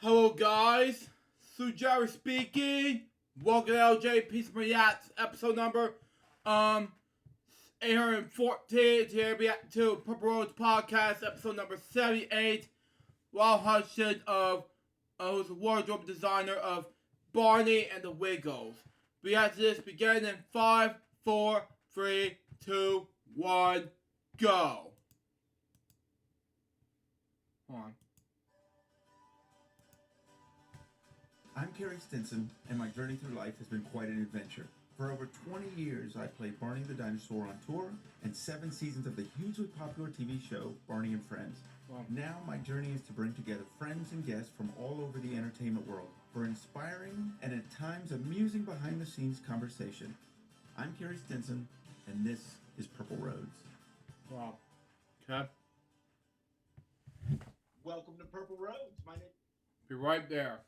Hello guys, Jerry speaking. Welcome to LJPCBM episode number 814. Today we have to Purple Roads podcast episode number 78. Lyle Hutchton who's the wardrobe designer of Barney and the Wiggles. We have this begin in 5, 4, 3, 2, 1, go. Hold on. I'm Carrie Stinson, and my journey through life has been quite an adventure. For over 20 years, I played Barney the Dinosaur on tour, and 7 seasons of the hugely popular TV show, Barney and Friends. Wow. Now, my journey is to bring together friends and guests from all over the entertainment world for inspiring and at times amusing behind-the-scenes conversation. I'm Carrie Stinson, and this is Purple Roads. Wow. Okay. Welcome to Purple Roads. My name. Be right there.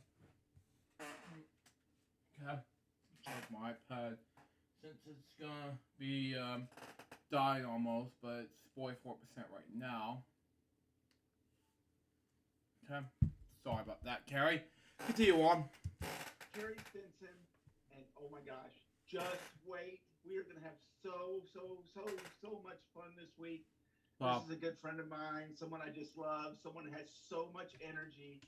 Okay. Check my iPad. Since it's gonna be dying almost, but it's 44% right now. Okay. Sorry about that, Carrie. Continue on. Carrie Stinson, and oh my gosh, just wait. We are gonna have so much fun this week. Wow. This is a good friend of mine, someone I just love, someone who has so much energy.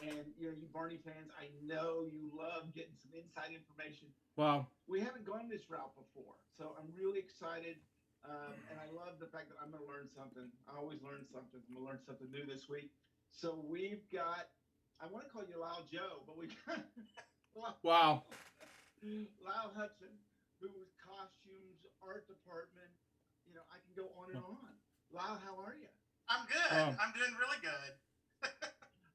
And, you Barney fans, I know you love getting some inside information. Wow. We haven't gone this route before, so I'm really excited. And I love the fact that I'm going to learn something. I always learn something. I'm going to learn something new this week. So we've got, I want to call you Lyle Joe, but we've got Wow. Lyle Hutchton, who's costumes, art department. I can go on and on. Lyle, how are you? I'm good. I'm doing really good.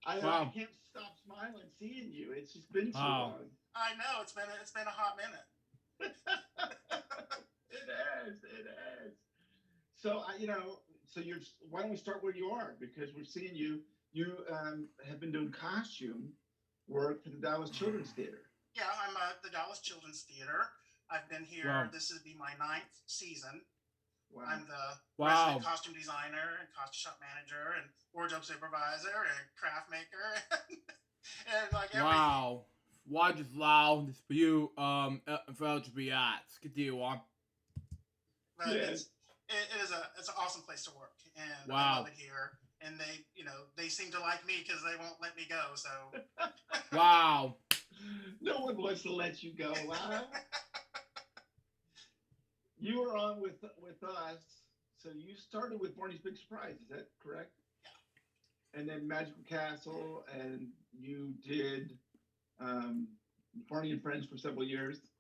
I can't stop smiling seeing you. It's just been so long. I know it's been a hot minute. It has. So why don't we start where you are, because we're seeing you. You have been doing costume work for the Dallas Children's Theater. Yeah, I'm at the Dallas Children's Theater. I've been here. Wow. This will be my 9th season. Wow. I'm the resident costume designer and costume shop manager and wardrobe supervisor and craft maker and like everything. Wow. Why just Lyle? This for you, for LJPCBM. Continue on. But yes. It's an awesome place to work, and wow. I love it here. And they seem to like me because they won't let me go. So. Wow. No one wants to let you go, Lyle. You were on with us, so you started with Barney's Big Surprise, is that correct? Yeah. And then Magical Castle, and you did Barney and Friends for several years.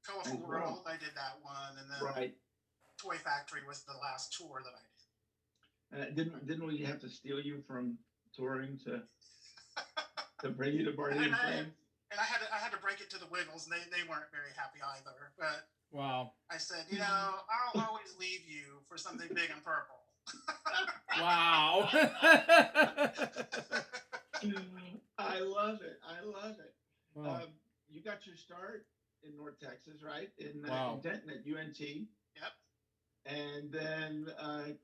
Colorful World, I did that one, and then right. Toy Factory was the last tour that I did. Didn't we have to steal you from touring to bring you to Barney and Friends? And I had to break it to the Wiggles, and they weren't very happy either. But wow. I said, I'll always leave you for something big and purple. Wow. I love it. Wow. You got your start in North Texas, right? In Denton at UNT. Yep. And then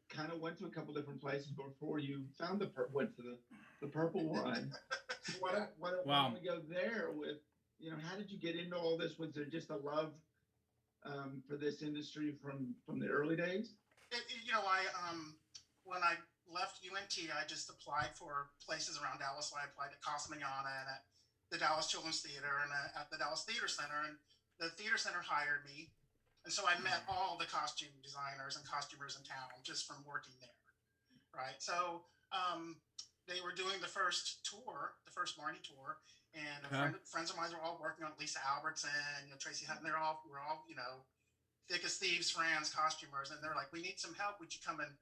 kind of went to a couple different places before you found went to the purple one. So why don't we go there with, how did you get into all this? Was there just a love for this industry from the early days? When I left UNT, I just applied for places around Dallas. So I applied at Casa Manana and at the Dallas Children's Theater and at the Dallas Theater Center. And the Theater Center hired me. And so I met all the costume designers and costumers in town just from working there, right? So they were doing the first Barney tour, and friends of mine were all working on it. Lisa Albertson, Tracy Hutton. We're all thick as thieves friends, costumers, and they're like, we need some help. Would you come and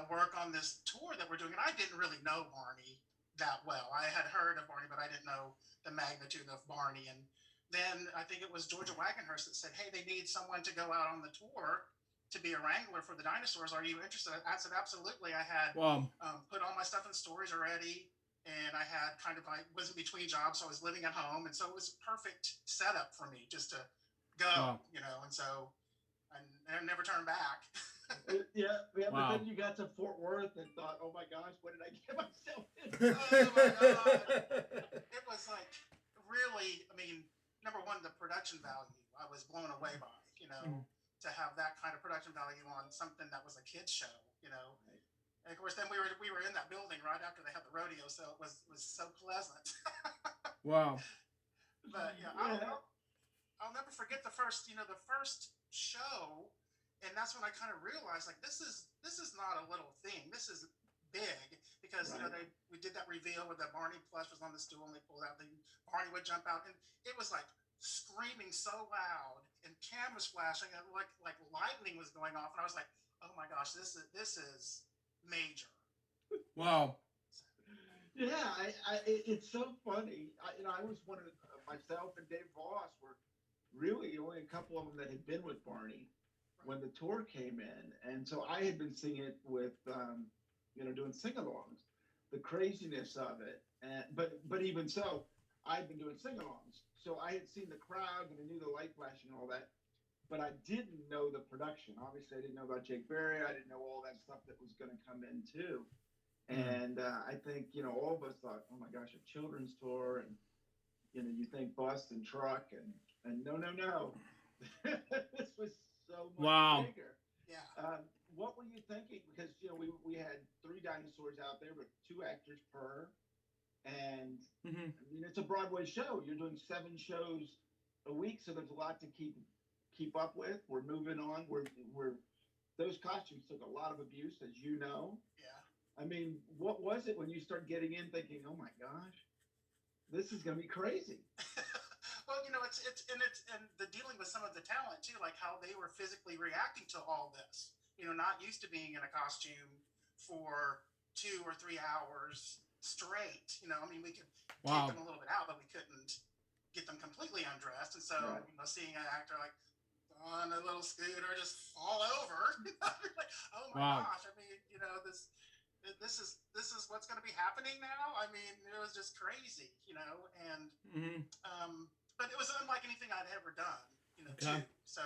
work on this tour that we're doing? And I didn't really know Barney that well. I had heard of Barney, but I didn't know the magnitude of Barney. And then I think it was Georgia Wagonhurst that said, hey, they need someone to go out on the tour to be a wrangler for the dinosaurs. Are you interested? I said, absolutely. I had put all my stuff in storage already, and I had was in between jobs, so I was living at home. And so it was a perfect setup for me just to go, and so I never turned back. Wow. But then you got to Fort Worth and thought, oh my gosh, what did I get myself into? Oh my God. It was like really, I mean, number one, the production value I was blown away by, to have that kind of production value on something that was a kid's show, Right. And of course, then we were in that building right after they had the rodeo, so it was so pleasant. Wow. But yeah, I'll never forget the first show, and that's when I kind of realized like this is not a little thing. This is big because Right. we did that reveal where the Barney plush was on the stool and they pulled out the Barney would jump out and it was like screaming so loud and cameras flashing and like lightning was going off and I was like, oh my gosh, this is major. Wow. Yeah, it's so funny. I was one of myself and Dave Voss were really only a couple of them that had been with Barney when the tour came in, and so I had been seeing it with, doing sing-alongs, the craziness of it, and but even so, I'd been doing sing-alongs, so I had seen the crowd and I knew the light flashing and all that, but I didn't know the production. Obviously, I didn't know about Jake Berry. I didn't know all that stuff that was going to come in too. And I think, all of us thought, oh my gosh, a children's tour. And, you think bus and truck and no. This was so much bigger. Yeah. What were you thinking? Because, we had 3 dinosaurs out there, but 2 actors per. And, I mean, it's a Broadway show. You're doing 7 shows a week, so there's a lot to keep up with. We're moving on. We're those costumes took a lot of abuse, as you know. Yeah. I mean, what was it when you start getting in thinking, oh my gosh, this is going to be crazy? Well, it's the dealing with some of the talent too, like how they were physically reacting to all this, not used to being in a costume for 2 or 3 hours straight. I mean, we could take them a little bit out, but we couldn't get them completely undressed. And so, seeing an actor like on a little scooter just fall over, like, oh my gosh. I mean, this is what's going to be happening now. I mean, it was just crazy, and but it was unlike anything I'd ever done, too. So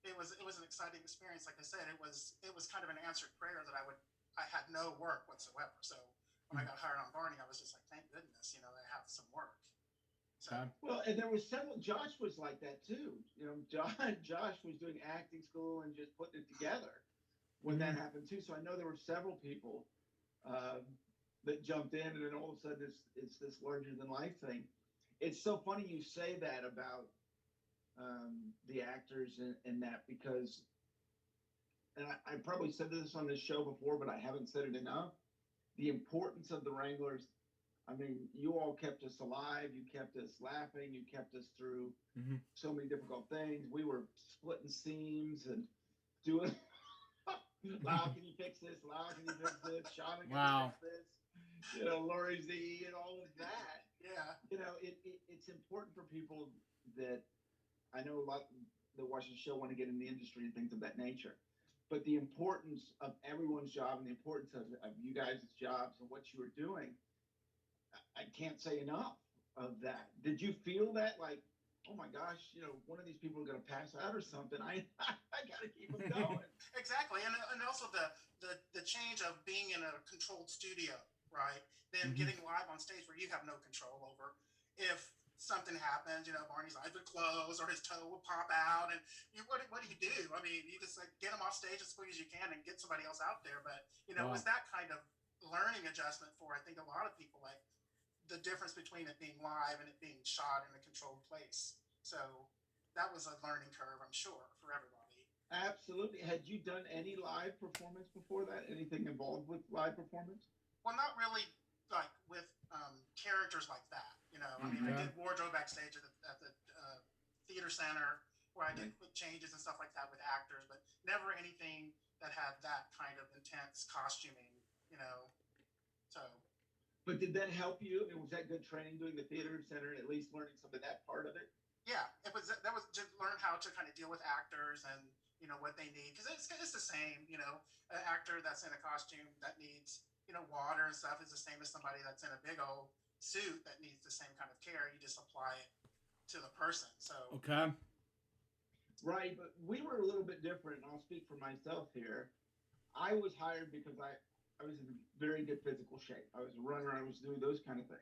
it was an exciting experience. Like I said, it was kind of an answered prayer that I had no work whatsoever. So when I got hired on Barney, I was just like, thank goodness, I have some work. So. Well, and there was several. Josh was like that too. Josh was doing acting school and just putting it together when that happened too. So I know there were several people that jumped in, and then all of a sudden it's this larger than life thing. It's so funny you say that about the actors and that, because, and I probably said this on this show before, but I haven't said it enough. The importance of the Wranglers. I mean, you all kept us alive. You kept us laughing. You kept us through so many difficult things. We were splitting seams and doing, Lyle, can you fix this? Lyle, can you fix this? Sean, can you fix this? Lori Z and all of that. Yeah. It's important for people that, I know a lot that watch the show want to get in the industry and things of that nature. But the importance of everyone's job and the importance of you guys' jobs and what you were doing, I can't say enough of that. Did you feel that, like, oh my gosh, one of these people are going to pass out or something? I got to keep them going. Exactly, and also the change of being in a controlled studio, right? Then getting live on stage where you have no control over if something happens. Barney's eyes would close or his toe would pop out, and what do you do? I mean, you just like get him off stage as quick as you can and get somebody else out there. But it was that kind of learning adjustment for, I think, a lot of people, like the difference between it being live and it being shot in a controlled place. So that was a learning curve, I'm sure, for everybody. Absolutely. Had you done any live performance before that? Anything involved with live performance? Well, not really, like with characters like that. I mean, I did wardrobe backstage at the theater center where I did quick changes and stuff like that with actors, but never anything that had that kind of intense costuming. So. But did that help you? I mean, was that good training doing the theater center and at least learning some of that part of it? Yeah, that was to learn how to kind of deal with actors and what they need, because it's the same. An actor that's in a costume that needs water and stuff is the same as somebody that's in a big old suit that needs the same kind of care. You just apply it to the person. So Right, but we were a little bit different, and I'll speak for myself here. I was hired because I was in very good physical shape. I was a runner. I was doing those kind of things.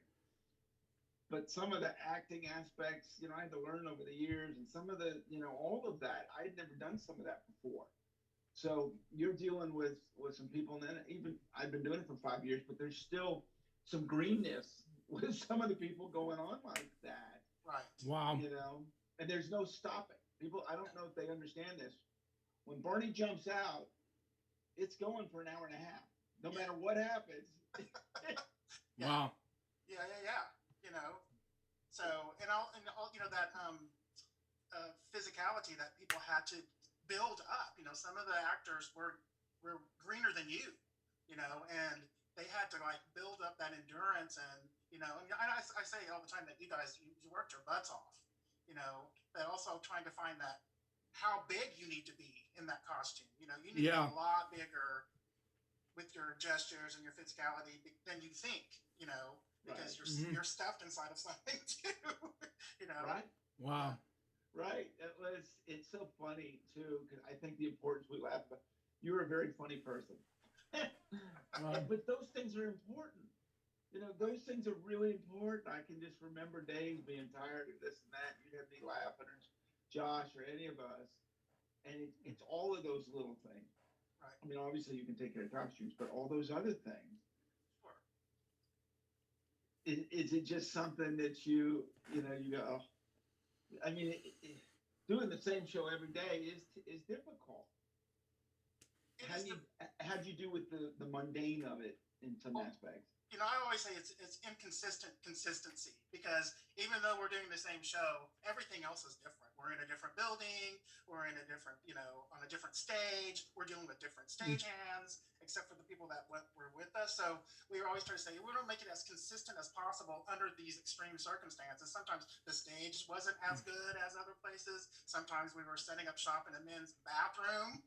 But some of the acting aspects, I had to learn over the years, and some of the, all of that, I had never done some of that before. So you're dealing with some people, and then even I've been doing it for 5 years, but there's still some greenness with some of the people going on like that. Right. Wow. And there's no stopping. People, I don't know if they understand this. When Barney jumps out, it's going for an hour and a half, no matter what happens. Yeah. Wow. Yeah. So and all that physicality that people had to build up. Some of the actors were greener than you, and they had to like build up that endurance and I say all the time that you guys you worked your butts off, but also trying to find that how big you need to be in that costume. You need to be a lot bigger with your gestures and your physicality than you think, because right. you're stuffed inside of something too, Right. Wow. Right. It's so funny too, because I think the importance we laugh about. You're a very funny person. But those things are important. Those things are really important. I can just remember days being tired of this and that. You'd have me laughing, or Josh, or any of us. And it's all of those little things. Right. I mean, obviously you can take care of costumes, but all those other things. Sure. Is it just something that you go, oh. I mean, doing the same show every day is difficult. How do you do with the mundane of it in some aspects? I always say it's inconsistent consistency, because even though we're doing the same show, everything else is different. We're in a different building, we're in a different, on a different stage, we're dealing with different stagehands, except for the people that were with us. So we were always trying to say, we don't make it as consistent as possible under these extreme circumstances. Sometimes the stage wasn't as good as other places. Sometimes we were setting up shop in a men's bathroom,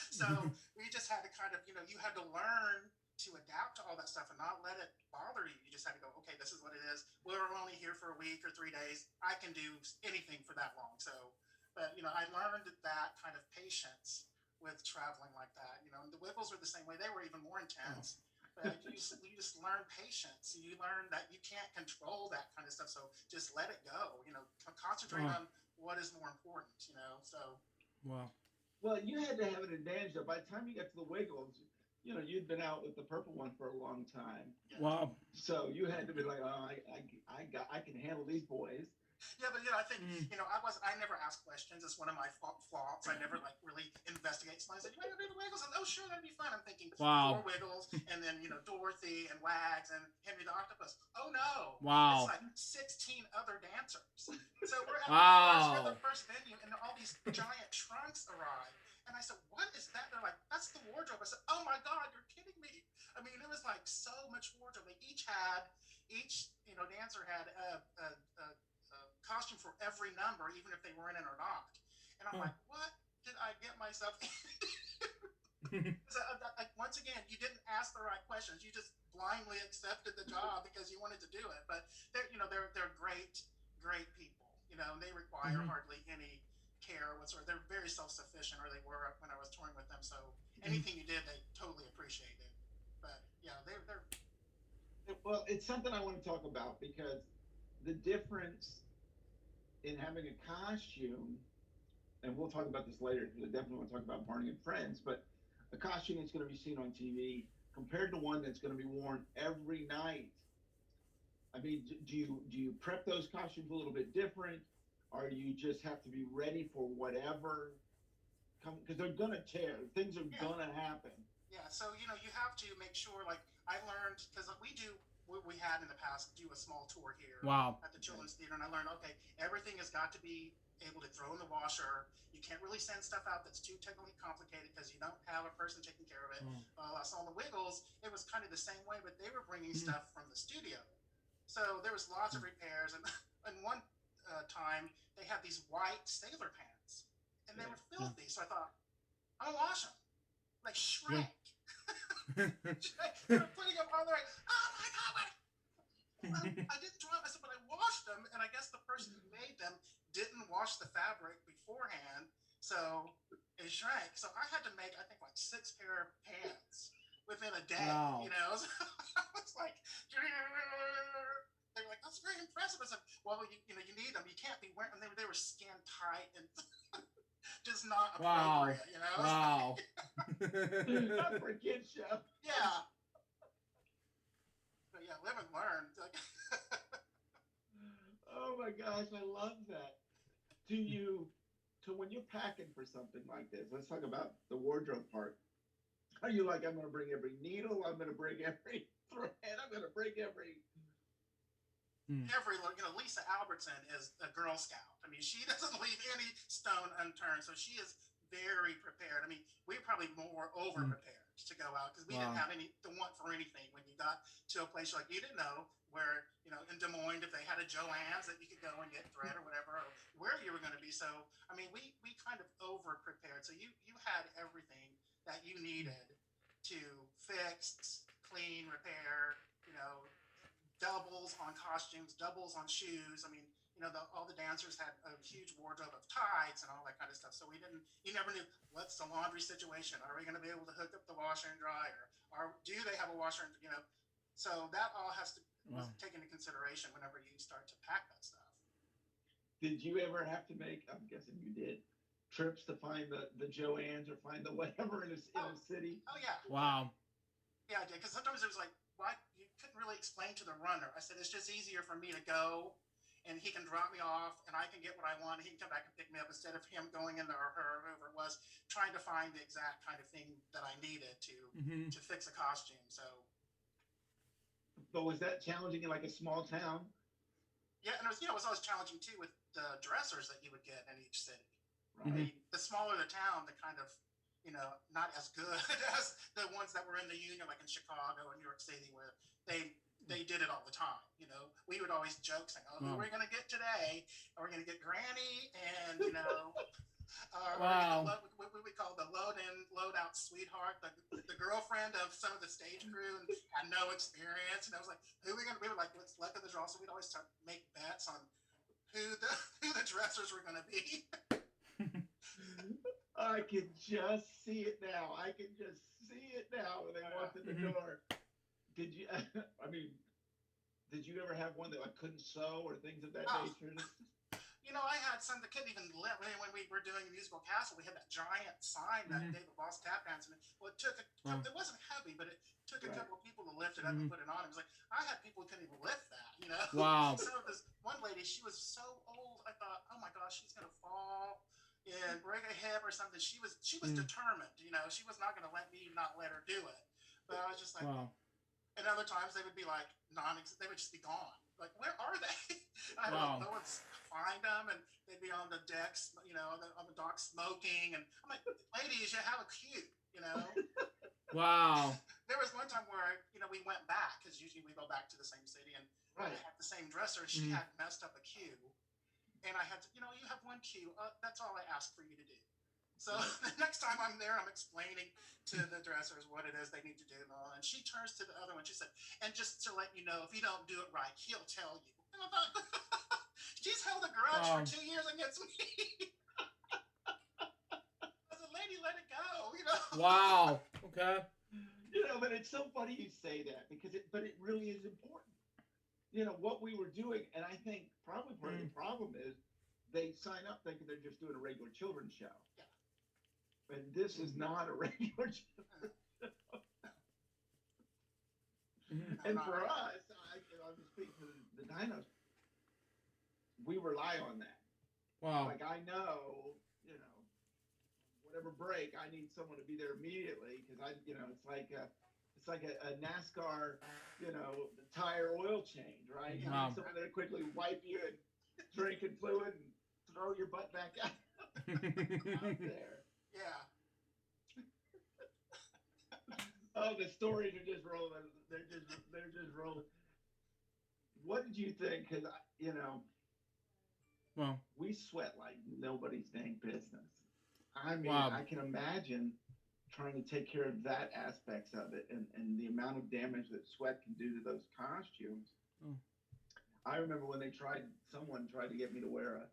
so we just had to kind of, you had to learn to adapt to all that stuff and not let it bother you. You just had to go, okay, this is what it is. We're only here for a week or 3 days. I can do anything for that long. So, but I learned that kind of patience with traveling like that. And the Wiggles were the same way. They were even more intense. But you just learn patience. You learn that you can't control that kind of stuff. So just let it go. Concentrate on what is more important. So. Wow. Well, you had to have an advantage though. By the time you got to the Wiggles, you'd been out with the purple one for a long time. Wow. So you had to be like, oh, I can handle these boys. Yeah, but I think I never ask questions. It's one of my flaws. I never really investigate. Somebody said, "You want to do the Wiggles?" Oh, sure, that'd be fun. I'm thinking, wow, 4 Wiggles, and then Dorothy and Wags and Henry the Octopus. Oh no, wow, it's like 16 other dancers. So we're at the first venue, and all these giant trunks arrive. And I said, "What is that?" They're like, "That's the wardrobe." I said, "Oh my God, you're kidding me!" I mean, it was like so much wardrobe. They each dancer had a costume for every number, even if they were in it or not. And I'm like, what did I get myself into? So, once again, you didn't ask the right questions. You just blindly accepted the job because you wanted to do it. But they're great people. And they require hardly any care whatsoever. They're very self-sufficient, or they were when I was touring with them. So anything you did, they totally appreciated. But yeah, they're. Well, it's something I want to talk about, because the difference in having a costume, and we'll talk about this later because I definitely want to talk about Barney and Friends, but a costume that's going to be seen on TV compared to one that's going to be worn every night. I mean, do you prep those costumes a little bit different, or you just have to be ready for whatever? Because they're going to tear. Things are going to happen. Yeah, so you have to make sure. Like I learned, because we had in the past do a small tour here at the Children's Theater, and I learned, okay, everything has got to be able to throw in the washer. You can't really send stuff out that's too technically complicated because you don't have a person taking care of it. I saw in the Wiggles, it was kind of the same way, but they were bringing stuff from the studio. So there was lots of repairs, and one time they had these white sailor pants, and they were filthy. So I thought, I'm gonna wash them. Like Shrek. They were putting them on there. Oh my God! I didn't dry them. I said, but I washed them, and I guess the person who made them didn't wash the fabric beforehand, So it shrank. So I had to make, I think, like 6 pair of pants within a day. Wow. You know, so I was like, they were like, that's very impressive. I said, well, you need them. You can't be wearing them. They were skin tight and just not Wow. appropriate. You know. Wow. Not for a kid show. Yeah. But yeah, live and learn. Oh my gosh, I love that. So when you're packing for something like this, let's talk about the wardrobe part. Are you like, I'm going to bring every needle, I'm going to bring every thread, I'm going to bring every. Lisa Albertson is a Girl Scout. I mean, she doesn't leave any stone unturned. So she is very prepared. I mean, we were probably more over prepared to go out because we didn't have any to want for anything. When you got to a place like you didn't know where, in Des Moines, if they had a Joann's that you could go and get thread or whatever, or where you were going to be. So, I mean, we kind of over prepared. So you had everything that you needed to fix, clean, repair, doubles on costumes, doubles on shoes. I mean, all the dancers had a huge wardrobe of tights and all that kind of stuff. So you never knew what's the laundry situation. Are we going to be able to hook up the washer and dryer? Or do they have a washer? So that all has to take into consideration whenever you start to pack that stuff. Did you ever have to make, I'm guessing you did, trips to find the Joann's or find the whatever in a city? Oh, yeah. Wow. Yeah, I did. Because sometimes it was like, why? You couldn't really explain to the runner. I said, it's just easier for me to go and he can drop me off and I can get what I want. And he can come back and pick me up instead of him going in there or her, whoever it was, trying to find the exact kind of thing that I needed to fix a costume. So. But was that challenging in like a small town? Yeah, and it was always challenging too with the dressers that you would get in each city. Right. I mean, the smaller the town, the kind of, not as good as the ones that were in the union, like in Chicago and New York City, where they did it all the time. We would always joke saying, "Oh, who are we going to get today? Are we going to get Granny?" And wow. What we call the load out sweetheart, the girlfriend of some of the stage crew, and had no experience. And I was like, "Who are we going to?" We were like, "Let's luck of the draw." So we'd always start make bets on who the dressers were going to be. I can just see it now. When they walked in the door. Did you? Did you ever have one that couldn't sew or things of that nature? I had some that couldn't even lift. When we were doing Musical Castle, we had that giant sign that David Boss tap dance, and it wasn't heavy, but it took a couple of people to lift it up and put it on. It was like I had people who couldn't even lift that. Wow. So this one lady, she was so old. I thought, oh my gosh, she's gonna fall and break a hip or something. She was determined. She was not gonna let her do it. But I was just like. Wow. And other times they would be like they would just be gone. Like, where are they? I don't know. No one's find them, and they'd be on the decks, on the dock smoking. And I'm like, ladies, you have a cue, Wow. There was one time where we went back because usually we go back to the same city, and I had the same dresser. She had messed up a cue, and I had to, you have one cue. That's all I ask for you to do. So the next time I'm there, I'm explaining to the dressers what it is they need to do. And she turns to the other one. She said, and just to let you know, if you don't do it right, he'll tell you. And I thought, she's held a grudge for 2 years against me. I said, lady, let it go, Wow. Okay. But it's so funny you say that because it really is important. What we were doing, and I think probably part of the problem is they sign up thinking they're just doing a regular children's show. Yeah. And this is not a regular show. And for us, I'll just speak for the dinos, we rely on that. Wow. Like I know, whatever break, I need someone to be there immediately because it's like a NASCAR, tire oil change, right? You need someone there to quickly wipe you and drinking fluid and throw your butt back out there. Yeah. Oh, the stories are just rolling. They're just rolling. What did you think? Because well, we sweat like nobody's dang business. I mean, I can imagine trying to take care of that aspects of it and the amount of damage that sweat can do to those costumes. I remember when someone tried to get me to wear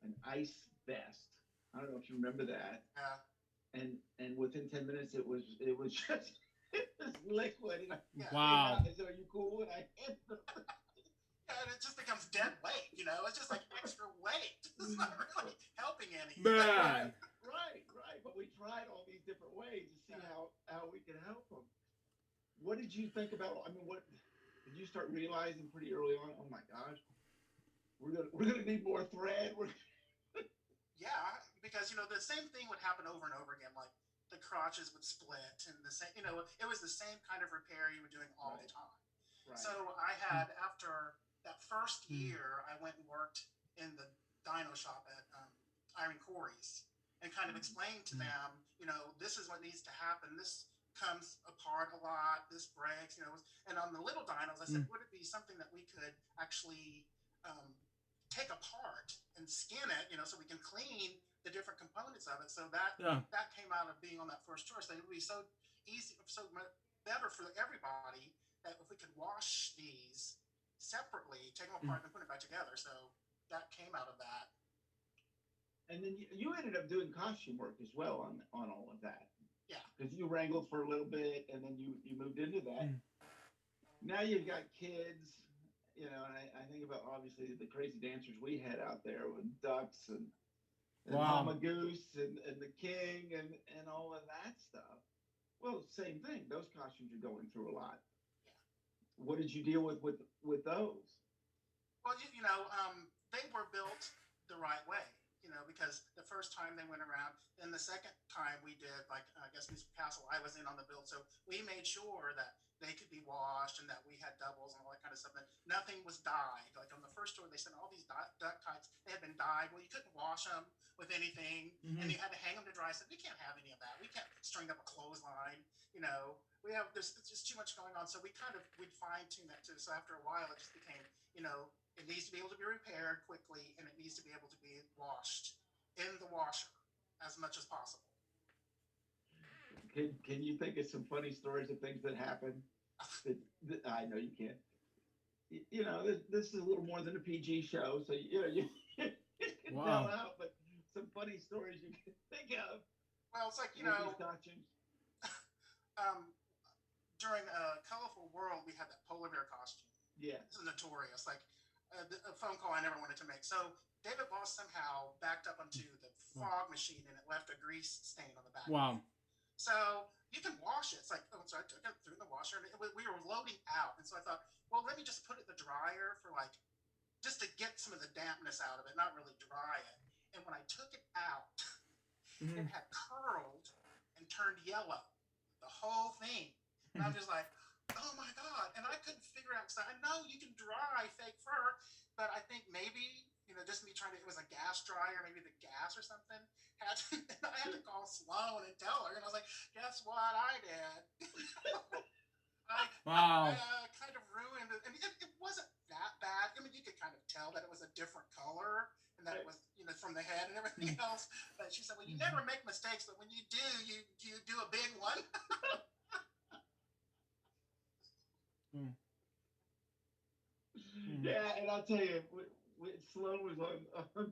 an ice vest I don't know if you remember that. Yeah. And within 10 minutes, it was just it was liquid. And Yeah. Wow. I said, "Are you cool?" And I hit them. Yeah, and it just becomes dead weight, you know? It's just like extra weight. It's not really helping any. Man. Right. But we tried all these different ways to see how we could help them. What did you think about? I mean, what did you start realizing pretty early on? Oh my gosh, we're gonna need more thread. Yeah, because, the same thing would happen over and over again. Like the crotches would split and the same, it was the same kind of repair you were doing all the time. Right. So I had, after that first year, I went and worked in the dyno shop at Irene Corey's and kind of explained to them, this is what needs to happen. This comes apart a lot. This breaks, and on the little dynos, I said, would it be something that we could actually take apart and skin it, so we can clean the different components of it. So that came out of being on that first tour. So it would be so easy, so much better for everybody that if we could wash these separately, take them apart and put it back together. So that came out of that. And then you ended up doing costume work as well on all of that. Yeah. Because you wrangled for a little bit and then you moved into that. Now you've got kids, and I think about obviously the crazy dancers we had out there with ducks and Mama Goose and the King and all of that stuff. Well, same thing. Those costumes are going through a lot. Yeah. What did you deal with those? Well, they were built the right way, because the first time they went around, and the second time we did, like, I guess Mr. Castle, I was in on the build. So we made sure that they could be washed and that we had doubles and all that kind of stuff. And nothing was dyed. Like on the first tour, they sent all these duck tights. They had been dyed. Well, you couldn't wash them with anything, and you had to hang them to dry. I said, we can't have any of that. We can't string up a clothesline. There's just too much going on. So we'd fine tune that too. So after a while, it just became, it needs to be able to be repaired quickly, and it needs to be able to be washed in the washer as much as possible. Can you think of some funny stories of things that happened? I know you can. This is a little more than a PG show, so you can tell out, but some funny stories you can think of. Well, it's like costumes. During Colorful World, we had that polar bear costume. Yeah, this is notorious. Like a phone call I never wanted to make. So David Boss somehow backed up onto the fog machine, and it left a grease stain on the back. Wow. So you can wash it. It's like, so I took it through the washer, and we were loading out. And so I thought, well, let me just put it in the dryer for just to get some of the dampness out of it, not really dry it. And when I took it out, it had curled and turned yellow, the whole thing. And I'm just like, oh my God. And I couldn't figure out, because I know you can dry fake fur, but I think maybe, just me trying to, it was a gas dryer, maybe the gas or something. And I had to call Sloan and tell her. And I was like, guess what I did? I kind of ruined it. And it wasn't that bad. I mean, you could kind of tell that it was a different color and that it was, from the head and everything else. But she said, well, you never make mistakes, but when you do, you do a big one. Yeah, and I'll tell you, Sloan was on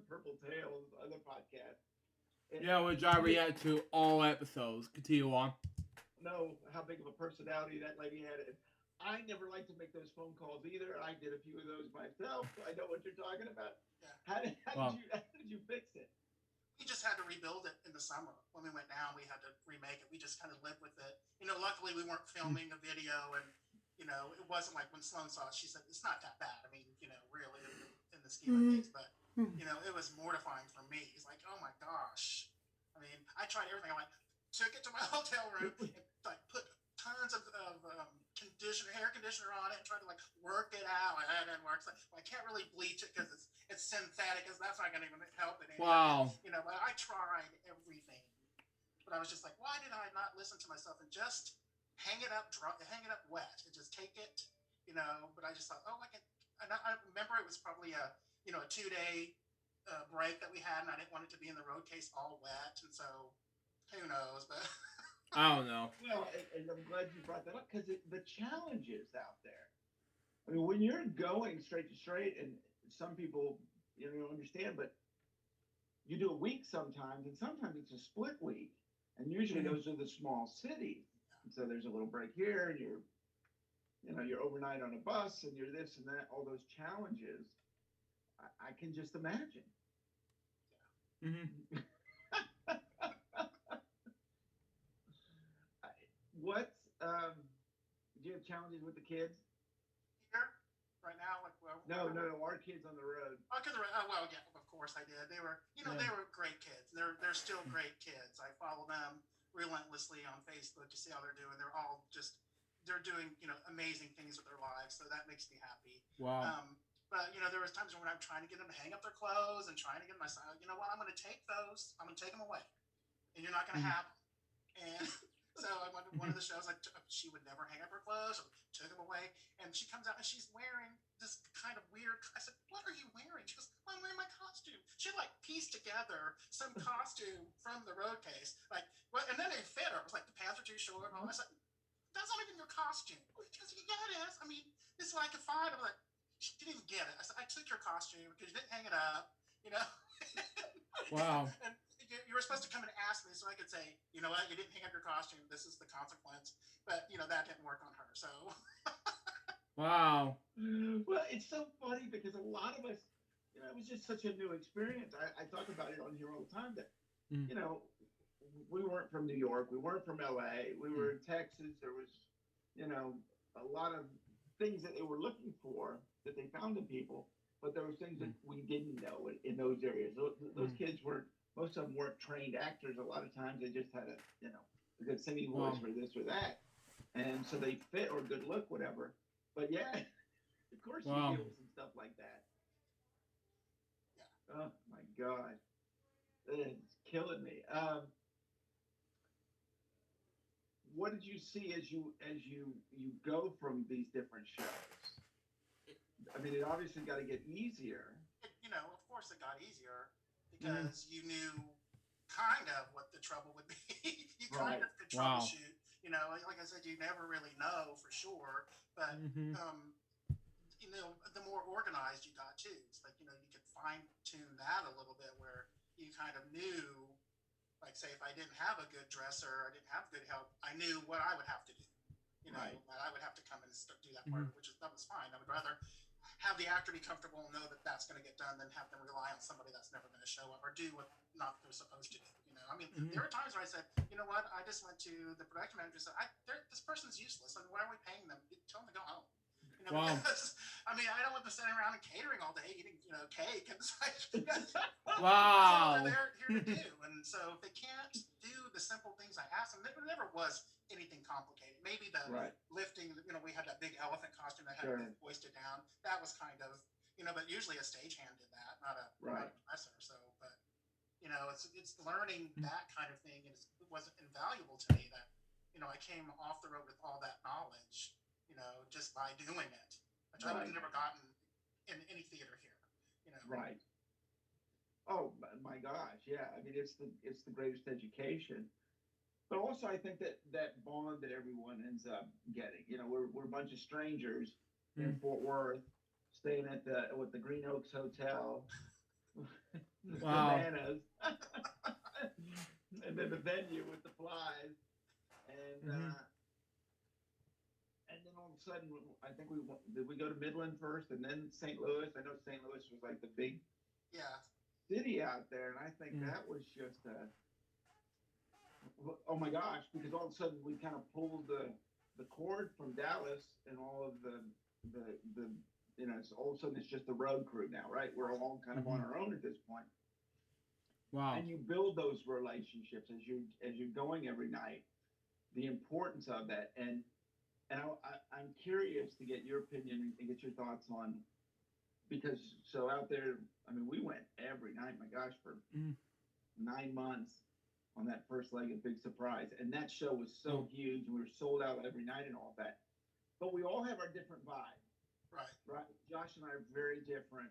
Purple Tails, other podcast. Which I react to all episodes. Continue on. Know how big of a personality that lady had. And I never liked to make those phone calls either. I did a few of those myself, so I know what you're talking about. Yeah. How did you fix it? We just had to rebuild it in the summer. When we went down, we had to remake it. We just kind of lived with it. Luckily we weren't filming a video, and it wasn't like when Sloan saw it, she said, it's not that bad. I mean, really in the scheme of things, but it was mortifying for me. It's like, oh my gosh. I mean, I tried everything. I took it to my hotel room and put tons of hair conditioner on it and tried to work it out. And that didn't work. So I can't really bleach it because it's synthetic, because that's not going to even help it. Wow. But I tried everything. But I was just like, why did I not listen to myself and just hang it up wet and just take it, but I just thought, I can, and I remember it was probably a 2-day break that we had, and I didn't want it to be in the road case all wet, and so who knows, but I don't know. Well, and I'm glad you brought that up, because the challenges out there. I mean, when you're going straight to straight, and some people don't understand, but you do a week sometimes, and sometimes it's a split week. And usually those are the small cities. And so there's a little break here, and you're overnight on a bus, and you're this and that, all those challenges. I can just imagine. Mm-hmm. What's do you have challenges with the kids? Here, right now, like No, our kids on the road. Oh, well, yeah, of course I did. They were, they were great kids. They're still great kids. I follow them relentlessly on Facebook to see how they're doing. They're doing, amazing things with their lives. So that makes me happy. Wow. But there was times when I'm trying to get them to hang up their clothes and trying to get them. I said, you know what? I'm going to take those. I'm going to take them away, and you're not going to have them. And so I went to one of the shows. She would never hang up her clothes. So took them away, and she comes out and she's wearing this kind of weird. I said, "What are you wearing?" She goes, "I'm wearing my costume." She like pieced together some costume from the road case, and then they fit her. It was like the pants were too short. And I said, "That's not even your costume." She goes, "Yeah, it is. I mean, this is what I could find." I'm like, she didn't even get it. I said, "I took your costume because you didn't hang it up, you know." Wow. And you were supposed to come and ask me so I could say, "You know what? You didn't hang up your costume. This is the consequence." But that didn't work on her. So. Wow. Well, it's so funny because a lot of us, it was just such a new experience. I talk about it on here all the time that, we weren't from New York. We weren't from LA. We were in Texas. There was, a lot of things that they were looking for that they found in people, but there were things that we didn't know in those areas. Those kids most of them weren't trained actors. A lot of times they just had a good singing voice for this or that. And so they fit or good look, whatever. But yeah, of course you deal with some stuff like that. Yeah. Oh my God. It's killing me. What did you see as you go from these different shows? I mean, it obviously got to get easier. Of course it got easier because you knew kind of what the trouble would be. You kind of could troubleshoot. Like I said, you never really know for sure, but the more organized you got too. It's like you could fine tune that a little bit where you kind of knew, like say if I didn't have a good dresser, I didn't have good help, I knew what I would have to do. That I would have to come and do that part, that was fine. I would rather have the actor be comfortable and know that that's going to get done than have them rely on somebody that's never going to show up or do what not they're supposed to do. I mean, there were times where I said, you know what, I just went to the production manager and said, this person's useless. I mean, why are we paying them? Tell them to go home. Because, I mean, I don't want them sitting around and catering all day, eating, cake. And that's what they're here to do. And so if they can't do the simple things I asked them, there never was anything complicated. Maybe the lifting, we had that big elephant costume that had to be hoisted down. That was kind of, but usually a stagehand did that, not a dresser. So, but, it's learning that kind of thing was invaluable to me that, I came off the road with all that knowledge, just by doing it, which I would have never gotten in any theater here, Right. Oh my gosh, yeah. I mean, it's the greatest education. But also, I think that bond that everyone ends up getting. We're a bunch of strangers in Fort Worth, staying at the Green Oaks Hotel, bananas, and then the venue with the flies, and then all of a sudden, I think did we go to Midland first, and then St. Louis. I know St. Louis was like the big city out there, and I think that was just oh my gosh, because all of a sudden we kind of pulled the cord from Dallas, and all of the all of a sudden it's just the road crew now, right? We're all kind of on our own at this point. Wow. And you build those relationships as you're going every night. The importance of that, and I'm curious to get your opinion and get your thoughts on, because so out there, I mean, we went every night. My gosh, for 9 months on that first leg of Big Surprise, and that show was so huge. We were sold out every night and all that. But we all have our different vibe. Right. Josh and I are very different,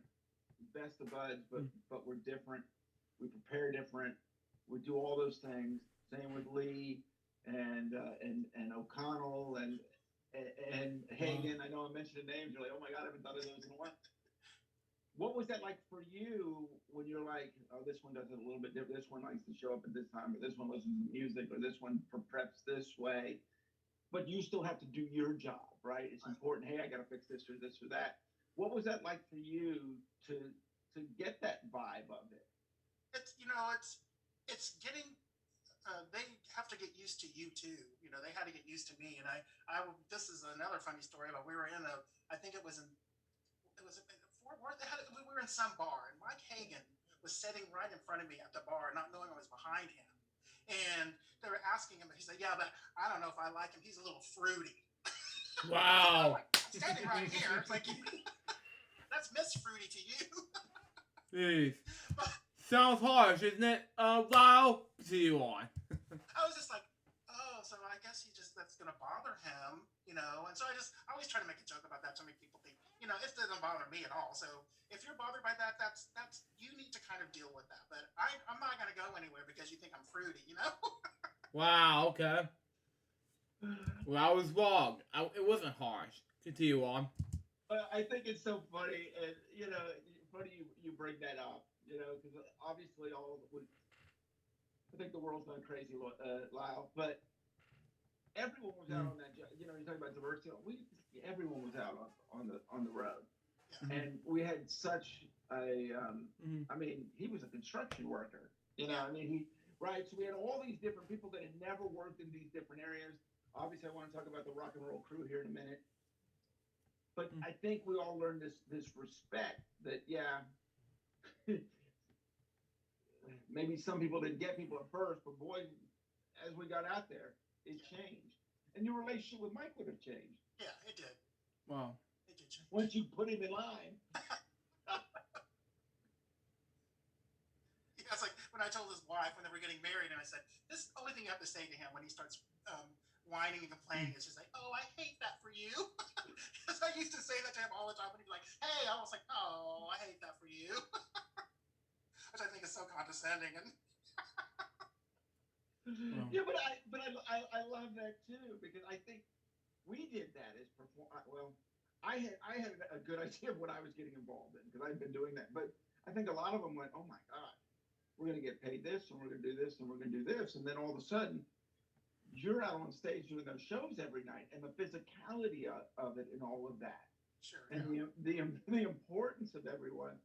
best of buds, but we're different. We prepare different. We do all those things. Same with Lee and O'Connell and Hagen. I know I mentioned the names. You're like, oh my God, I haven't thought of those in a while. What was that like for you when you're like, oh, this one does it a little bit different. This one likes to show up at this time, or this one listens to music, or this one preps this way. But you still have to do your job, right? It's important. Hey, I got to fix this or that. What was that like for you to get that vibe of it? It's getting. They have to get used to you too. They had to get used to me, and this is another funny story. But we were in I think it was in Fort Worth. We were in some bar, and Mike Hagan was sitting right in front of me at the bar, not knowing I was behind him. And they were asking him, and he said, "Yeah, but I don't know if I like him. He's a little fruity." Wow. I'm standing right here. It's like, that's Miss Fruity to you. Jeez. Sounds harsh, isn't it? Lyle, see you on. I was just like, oh, so I guess that's gonna bother him, And so I always try to make a joke about that to make people think, it doesn't bother me at all. So if you're bothered by that, that's you need to kind of deal with that. But I'm not gonna go anywhere because you think I'm fruity, Wow. Okay. Well, I was wrong. It wasn't harsh. Continue on. I think it's so funny, and funny you bring that up, because obviously I think the world's gone crazy, Lyle, but everyone was out on that. You talk about diversity. Everyone was out on the road, and we had such a. I mean, he was a construction worker. Right. So we had all these different people that had never worked in these different areas. Obviously, I want to talk about the rock and roll crew here in a minute. But I think we all learned this respect that, maybe some people didn't get people at first, but boy, as we got out there, it changed. And your relationship with Mike would have changed. Yeah, it did. Wow. It did change. Once you put him in line. It's like when I told his wife when they were getting married, and I said, this is the only thing you have to say to him when he starts whining and complaining. It's just like, oh, I hate that for you. Because I used to say that to him all the time, and he'd be like, hey, I was like, oh, I hate that for you. Which I think is so condescending. And yeah, but I love that too, because I think we did that as I had a good idea of what I was getting involved in because I'd been doing that, but I think a lot of them went, oh my God, we're going to get paid this, and we're going to do this, and we're going to do this, and then all of a sudden you're out on stage doing those shows every night, and the physicality of it and all of that, sure, and the importance of everyone.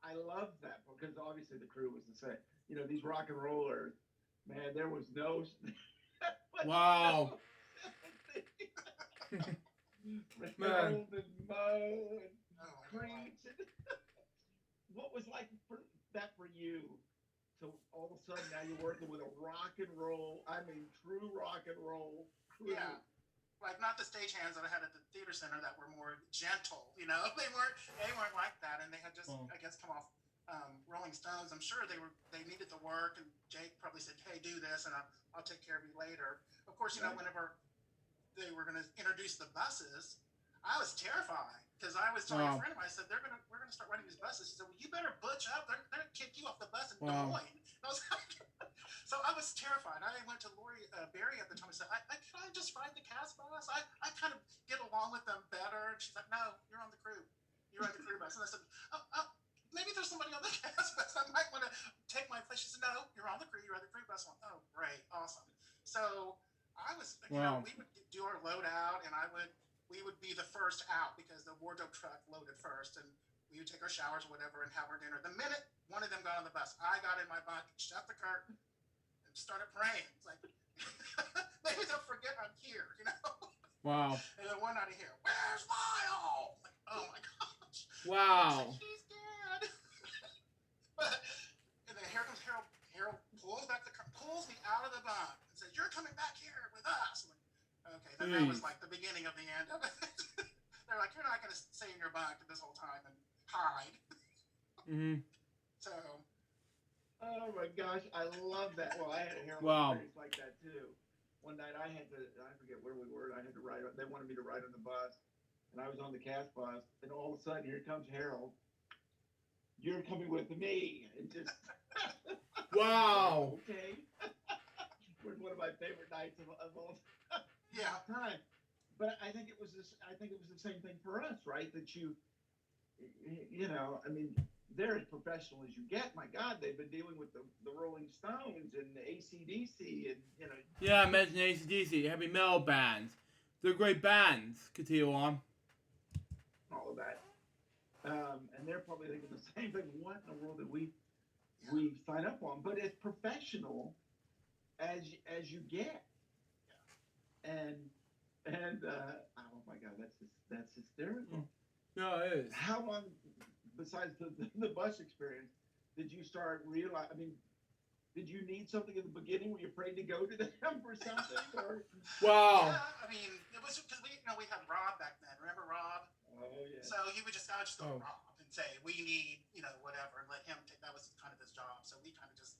I love that because obviously the crew was the same. These rock and rollers, man, there was no. Wow. Man. And Mo and Creech. What was like that for you? So all of a sudden now you're working with a rock and roll, true rock and roll crew. Yeah. Like not the stagehands that I had at the theater center that were more gentle, They weren't like that, and they had just I guess come off Rolling Stones. I'm sure they needed the work, and Jake probably said, "Hey, do this, and I'll take care of you later." Of course, whenever they were going to introduce the buses, I was terrified because I was telling a friend of mine, I said, we're gonna start running these buses. He said, well, you better butch up. They're gonna kick you off the bus in Des Moines. So I was terrified. I went to Lori Berry at the time and said, can I just ride the cast bus? I kind of get along with them better. And she's like, no, you're on the crew. You're on the crew bus. And I said, maybe there's somebody on the cast bus. I might want to take my place. She said, no, you're on the crew. You're on the crew bus. I'm like, oh, great. Awesome. So I was, we would do our load out, and we would be the first out because the wardrobe truck loaded first, and we would take our showers or whatever and have our dinner. The minute one of them got on the bus, I got in my bunk, shut the curtain, and started praying. It's like, maybe they'll forget I'm here, Wow. And then one night I hear, where's Lyle? Like, oh my gosh. Wow. Like, he's dead. And then here comes Harold. Harold pulls me out of the bunk and says, you're coming back here with us. I'm like, okay, then that was like the beginning of the end of it. They're like, you're not going to stay in your bunk this whole time and hide. So. Oh my gosh, I love that. Well, I had a Harold experience like that too. One night I forget where we were. I had to ride. They wanted me to ride on the bus, and I was on the cast bus, and all of a sudden here comes Harold. You're coming with me, and just. Wow. Okay. It was one of my favorite nights of all time. But I think it was the same thing for us, right? That you you know, I mean, they're as professional as you get. My God, they've been dealing with the Rolling Stones and the AC/DC and, you know. Yeah, I mentioned AC/DC, heavy metal bands. They're great bands. Continue on. All of that. And they're probably thinking the same thing. What in the world did we sign up on? But as professional as you get. And oh my God, that's hysterical. Yeah, it is. How long, besides the bus experience, did you start realize? I mean, did you need something in the beginning? Were you afraid to go to them for something? Or? Wow. Yeah, I mean, it was because we had Rob back then. Remember Rob? Oh yeah. So I would just go to Rob and say we need whatever, and let him take. That was kind of his job. So we kind of just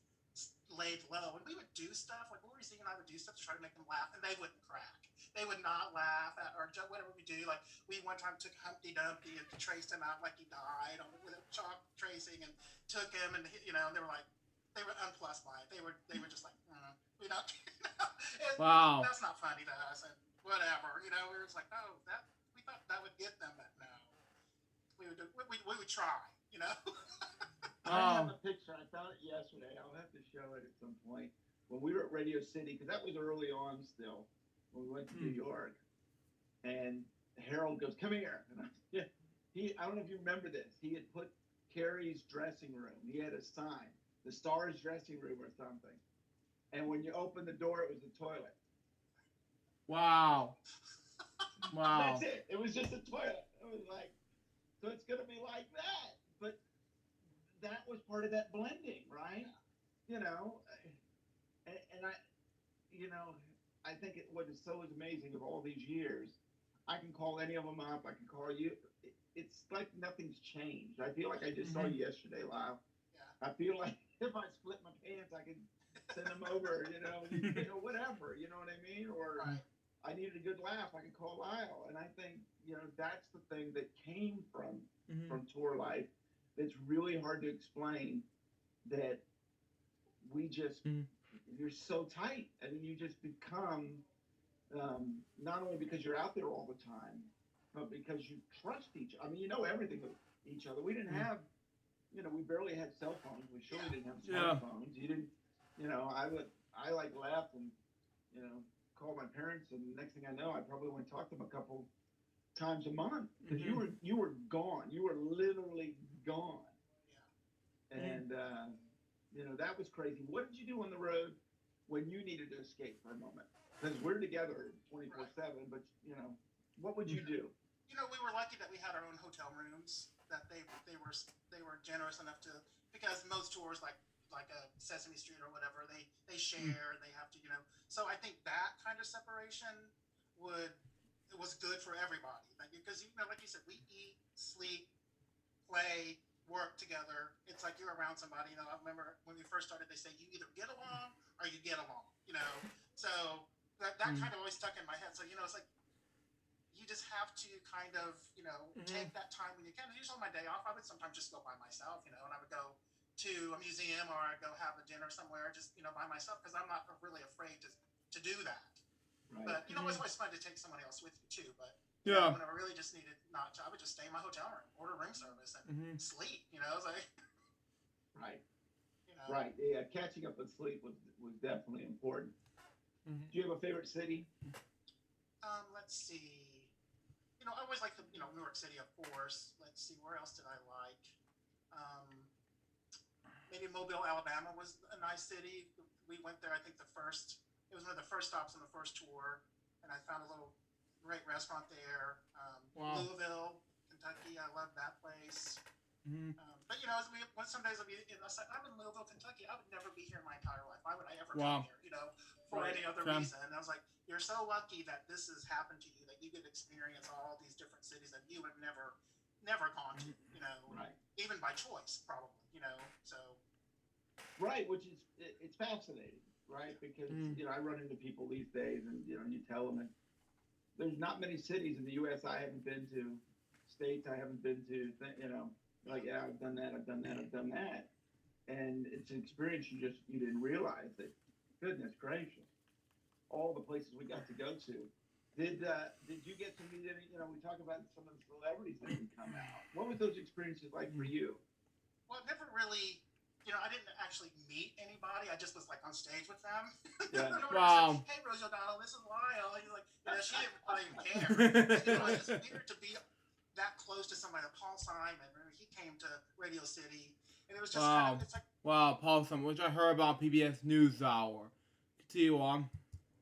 laid low, and we would do stuff like Lori Z and I would do stuff to try to make them laugh, and they wouldn't crack. They would not laugh at or whatever we do. Like we one time took Humpty Dumpty and traced him out like he died with a chalk tracing, and took him, and and they were unplussed by it. They were just like, we don't. Wow. That's not funny to us, and whatever. We were just like, oh, that we thought that would get them, but no. We would try. I have a picture. I found it yesterday. I'll have to show it at some point. When we were at Radio City, because that was early on still, when we went to New York, and Harold goes, "Come here." And I don't know if you remember this. He had put Carrie's dressing room. He had a sign, the Stars dressing room or something. And when you opened the door, it was the toilet. Wow. Wow. That's it. It was just a toilet. It was like, so it's going to be like that. But that was part of that blending, right? And I think what is so amazing of all these years, I can call any of them up. I can call you. It's like nothing's changed. I feel like I just saw you yesterday, Lyle. Yeah. I feel like if I split my pants, I could send them over, whatever, you know what I mean? Or right. I needed a good laugh, I could call Lyle. And I think, that's the thing that came from tour life that's really hard to explain, that we just, you're so tight. I mean, you just become, not only because you're out there all the time, but because you trust each other. I mean, everything with each other. We didn't have, we barely had cell phones. We surely didn't have smartphones. You didn't, I left and, called my parents, and the next thing I know, I probably went and talked to them a couple times a month, because you were gone. You were literally gone. Yeah. And, that was crazy. What did you do on the road when you needed to escape for a moment? Because we're together 24/7, but, what would you do? We were lucky that we had our own hotel rooms, that they were generous enough to, because most tours like a Sesame Street or whatever, they share, they have to, so I think that kind of separation was good for everybody, because like you said, we eat, sleep, play, work together. It's like you're around somebody. I remember when we first started, they say you either get along or you get along, so that kind of always stuck in my head. So it's like you just have to kind of take that time when you can. Usually on my day off, I would sometimes just go by myself, and I would go to a museum, or I'd go have a dinner somewhere just by myself, because I'm not really afraid to do that. Right. But it's always fun to take somebody else with you too. But when I really just needed not to, I would just stay in my hotel room, order room service, and sleep. It's like right. Right. Yeah, catching up with sleep was definitely important. Do you have a favorite city? Let's see. I always like New York City, of course. Let's see, where else did I like? Maybe Mobile, Alabama was a nice city. We went there, I think it was one of the first stops on the first tour, and I found a little great restaurant there. Wow. Louisville, Kentucky, I love that place. But some days I'm in Louisville, Kentucky. I would never be here my entire life. Why would I ever come here? For any other reason. And I was like, you're so lucky that this has happened to you, that you get to experience all these different cities that you would have never gone to. Right. Even by choice, probably. So. Right, which is it's fascinating, right? Because I run into people these days, and you tell them that there's not many cities in the U.S. I haven't been to, states I haven't been to. Like, yeah, I've done that, and it's an experience you didn't realize that. Goodness gracious, all the places we got to go to, Did you get to meet any? You know, we talk about some of the celebrities that can come out. What was those experiences like for you? Well, never really. I didn't actually meet anybody. I just was like on stage with them. Yeah. Wow. Hey, Rosie O'Donnell, this is Lyle. And he's like, she didn't probably even care. It's just weird to be that close to somebody. Paul Simon, he came to Radio City, and it was just Wow. it's like, Wow, Paul Simon, which I heard about PBS NewsHour. Continue on.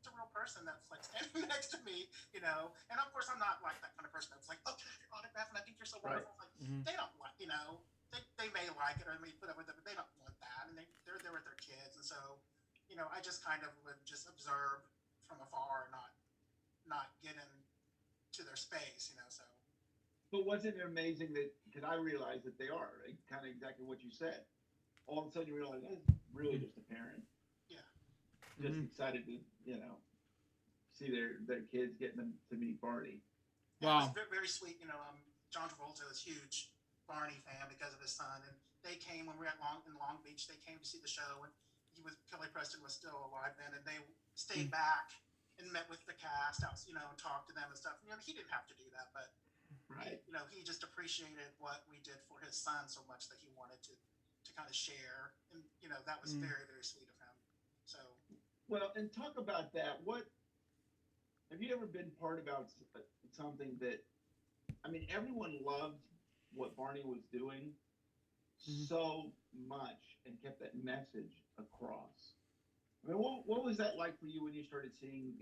it's a real person that's like standing next to me, And of course, I'm not like that kind of person that's like, oh, can I have your autograph? And I think you're so wonderful. Right. Like, they don't like, they may like it or they may put up with it, but they don't want that, and they're there with their kids, and so, I just kind of would just observe from afar, and not get into their space, So. But wasn't it amazing that, because I realized that they are kind of exactly what you said. All of a sudden you realize that's really just a parent. Yeah. Just excited to, see their kids getting them to meet Barney. Wow. It was very, very sweet. John Travolta was huge Barney fan because of his son, and they came when we were in Long Beach. They came to see the show, and Kelly Preston was still alive then, and they stayed back and met with the cast out, and talked to them and stuff. He didn't have to do that, but right. He just appreciated what we did for his son so much that he wanted to kind of share, and that was very, very sweet of him. So. Well, and talk about that. What have you ever been part about something that? I mean, everyone loved what Barney was doing so much and kept that message across. I mean, what was that like for you when you started seeing,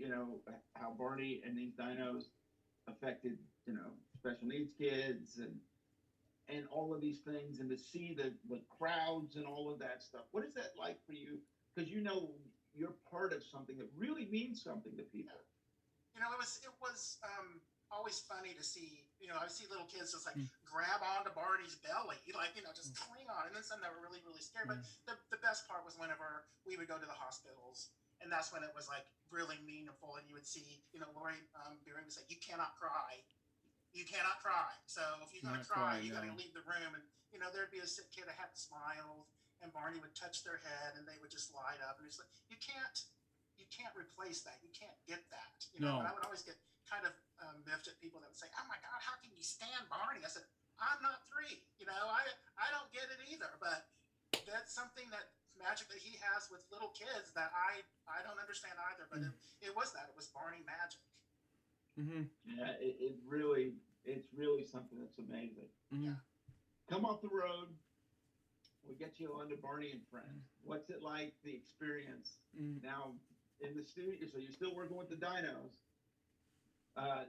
how Barney and these dinos affected, special needs kids and all of these things, and to see the crowds and all of that stuff? What is that like for you? Because you're part of something that really means something to people. It was always funny to see, I see little kids just like grab onto Barney's belly, like, just cling on. And then some that were really, really scared. But the best part was whenever we would go to the hospitals, and that's when it was like really meaningful. And you would see, Lori Beering would say, you cannot cry. You cannot cry. So if you're going to cry, you got to leave the room. And, there'd be a sick kid that had smiles, and Barney would touch their head and they would just light up. And it's like, you can't replace that. You can't get that. No. But I would always get kind of miffed at people that would say, oh my God, how can you stand Barney? I said, I'm not 3. I don't get it either. But that's something that magic that he has with little kids that I don't understand either. But it was that. It was Barney magic. Mm-hmm. Yeah, it's really something that's amazing. Mm-hmm. Yeah. Come off the road. We get you onto Barney and Friends. What's it like, the experience now in the studio? So you're still working with the dinos. Now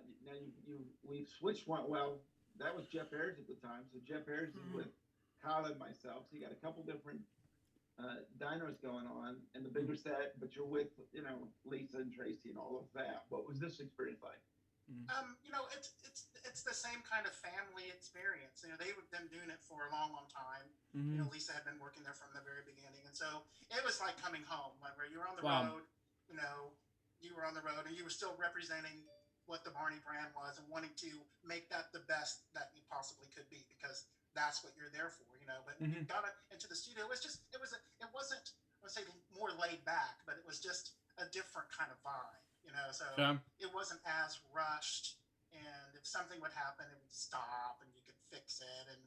we've switched one. Well, that was Jeff Ayers at the time. So Jeff Ayers is with Kyle and myself. So you got a couple different dinos going on and the bigger set, but you're with, Lisa and Tracy and all of that. What was this experience like? It's the same kind of family experience. They've been doing it for a long, long time. Lisa had been working there from the very beginning, and so it was like coming home, like where you were on the road. You were on the road, and you were still representing what the Barney brand was and wanting to make that the best that you possibly could be, because that's what you're there for. But when you got into the studio, it wasn't. I would say more laid back, but it was just a different kind of vibe. So it wasn't as rushed, and if something would happen, it would stop, and you could fix it, and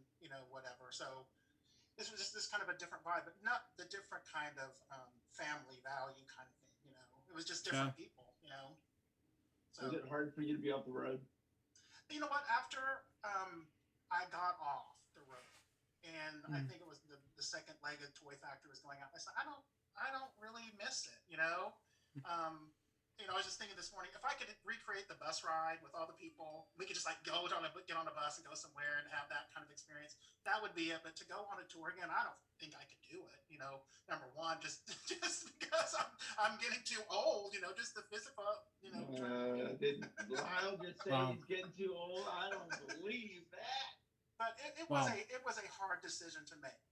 whatever. So this was just this kind of a different vibe, but not the different kind of family value kind of thing. It was just different people. So was it hard for you to be off the road? You know what? After I got off the road, and I think it was the second leg of Toy Factory was going out, I said, I don't really miss it. I was just thinking this morning, if I could recreate the bus ride with all the people, we could just like get on a bus and go somewhere and have that kind of experience. That would be it. But to go on a tour again, I don't think I could do it. Number one, just because I'm getting too old. Just the physical. Did Lyle just say he's getting too old? I don't believe that. But it was a hard decision to make.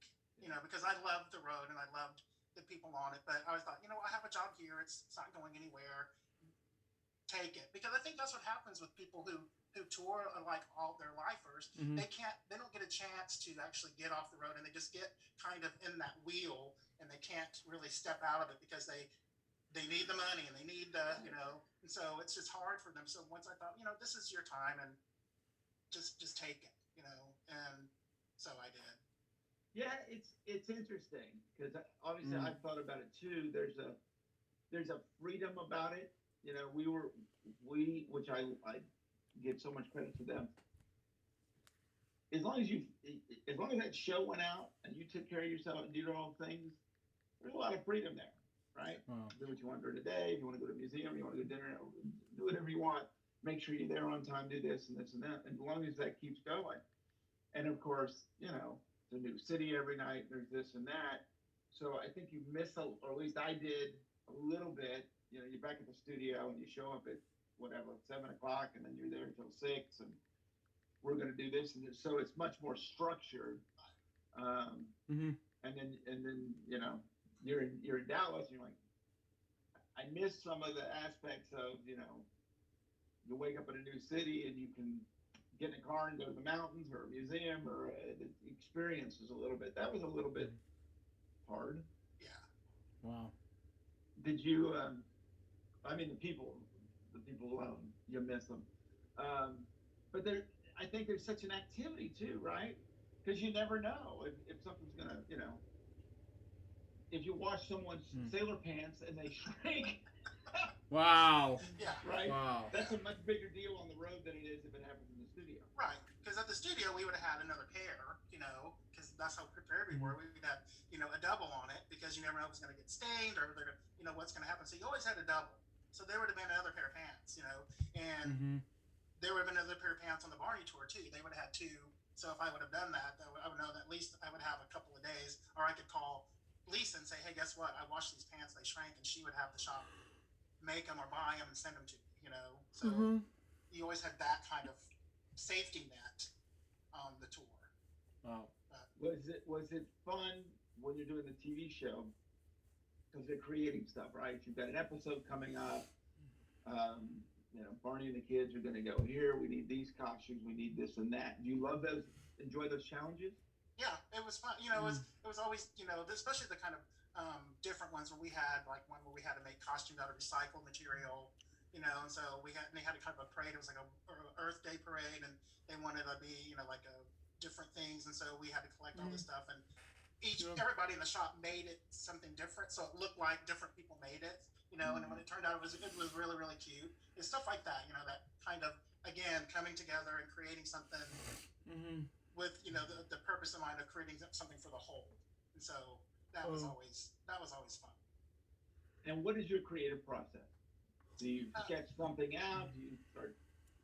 Because I loved the road and I loved the people on it. But I was thought, I have a job here. It's not going anywhere. Take it, because I think that's what happens with people who tour like all their lifers. They don't get a chance to actually get off the road, and they just get kind of in that wheel, and they can't really step out of it because they they need the money and they need the, and so it's just hard for them. So once I thought, this is your time and just take it, and so I did. Yeah, it's interesting because obviously I've thought about it too. There's a freedom about it. Which I give so much credit to them. As long as that show went out and you took care of yourself and did your own things, there's a lot of freedom there, right? Wow. Do what you want during the day. If you want to go to a museum, you want to go to dinner, do whatever you want. Make sure you're there on time. Do this and this and that. And as long as that keeps going, and of course, it's a new city every night. There's this and that. So I think you miss, or at least I did a little bit. You're back at the studio and you show up at whatever 7:00, and then you're there until 6, and we're going to do this and this. So it's much more structured. And then you're in Dallas. And you're like, I miss some of the aspects of you wake up in a new city and you can get in a car and go to the mountains or a museum or the experience is a little bit. That was a little bit hard. Yeah. Wow. Did you? The people, you miss them. But I think there's such an activity too, right? Because you never know if something's gonna, if you wash someone's sailor pants and they shrink. Wow. Yeah. Right. Wow. That's a much bigger deal on the road than it is if it happens in the studio. Right. Because at the studio we would have had another pair, because that's how prepared we were. We would have, a double on it because you never know if it's going to get stained or they're, what's going to happen. So you always had a double. So there would have been another pair of pants, and there would have been another pair of pants on the Barney tour too. They would have had two. So if I would have done that, I would know that at least I would have a couple of days, or I could call Lisa and say, hey, guess what? I washed these pants, they shrank, and she would have the shop make them or buy them and send them to me, So you always had that kind of safety net on the tour. Wow. Was it fun when you're doing the TV show? Because they're creating stuff, right? You've got an episode coming up. Barney and the kids are going to go here. We need these costumes. We need this and that. Do you love those? Enjoy those challenges? Yeah, it was fun. It was always, especially the kind of different ones where we had like one where we had to make costumes out of recycled material, and so they had a kind of a parade. It was like a Earth Day parade, and they wanted to be, like different things, and so we had to collect all this stuff, and everybody in the shop made it something different, so it looked like different people made it, and then when it turned out, it was really, really cute. It's stuff like that, that kind of, again, coming together and creating something with, the purpose in mind of creating something for the whole. And so that was always fun. And what is your creative process? Do you sketch something out? Do you start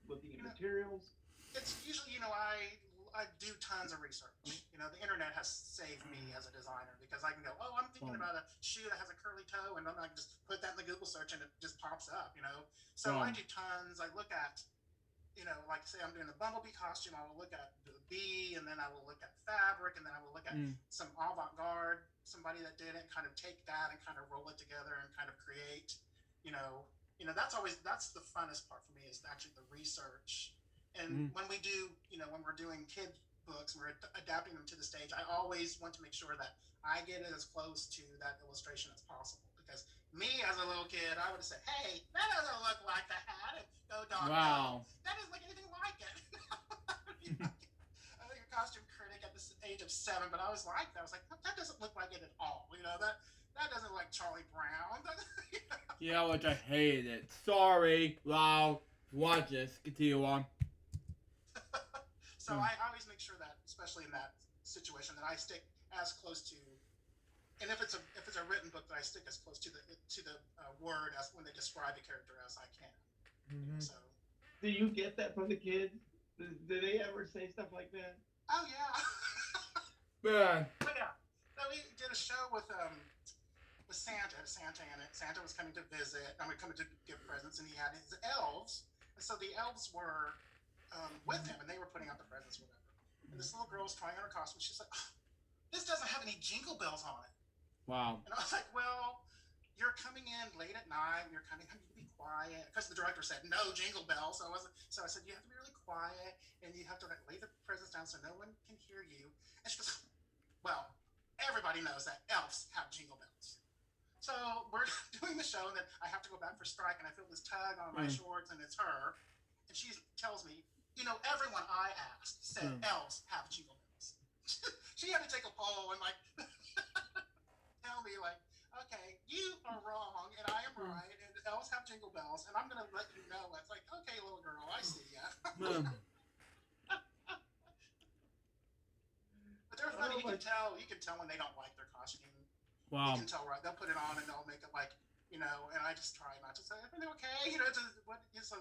looking at materials? It's usually, I do tons of research. The internet has saved me as a designer because I can go, I'm thinking about a shoe that has a curly toe, and then I can just put that in the Google search and it just pops up, So I do tons. I look at, like say I'm doing the Bumblebee costume, I will look at the bee, and then I will look at fabric, and then I will look at some avant-garde, somebody that did it, and kind of take that and kind of roll it together and kind of create, that's the funnest part for me is actually the research. And when we do, when we're doing kid books and we're adapting them to the stage, I always want to make sure that I get it as close to that illustration as possible. Because me as a little kid, I would have said, hey, that doesn't look like the hat. And go, dog. Wow. No, that doesn't look anything like it. I think a costume critic at the age of 7, but I was like, that doesn't look like it at all. That doesn't look like Charlie Brown. Yeah, which I hated it. Sorry, Lyle. Watch this. Continue on. So I always make sure that, especially in that situation, that I stick as close to, and if it's a written book, that I stick as close to the word as when they describe a character as I can. So. Do you get that from the kids? Do they ever say stuff like that? Oh yeah. Man. Oh yeah. So we did a show with Santa. Santa in it. Santa was coming to visit. Coming to give presents, and he had his elves. And so the elves were with him, and they were putting out the presents, whatever. And this little girl was trying on her costume. She's like, this doesn't have any jingle bells on it. Wow. And I was like, well, you're coming in late at night, and you're kind of having to be quiet. Because the director said, no jingle bells. So I said, you have to be really quiet, and you have to lay the presents down so no one can hear you. And she goes, well, everybody knows that elves have jingle bells. So we're doing the show, and then I have to go back for strike, and I feel this tug on my shorts, and it's her, and she tells me, everyone I asked said elves have jingle bells. She had to take a poll and like tell me like, okay, you are wrong and I am right, and elves have jingle bells, and I'm gonna let you know. It's like, okay, little girl, I see ya. But they're funny. You can tell when they don't like their costume. Wow. You can tell, right? They'll put it on and they'll make it like, and I just try not to say, are they okay? It's this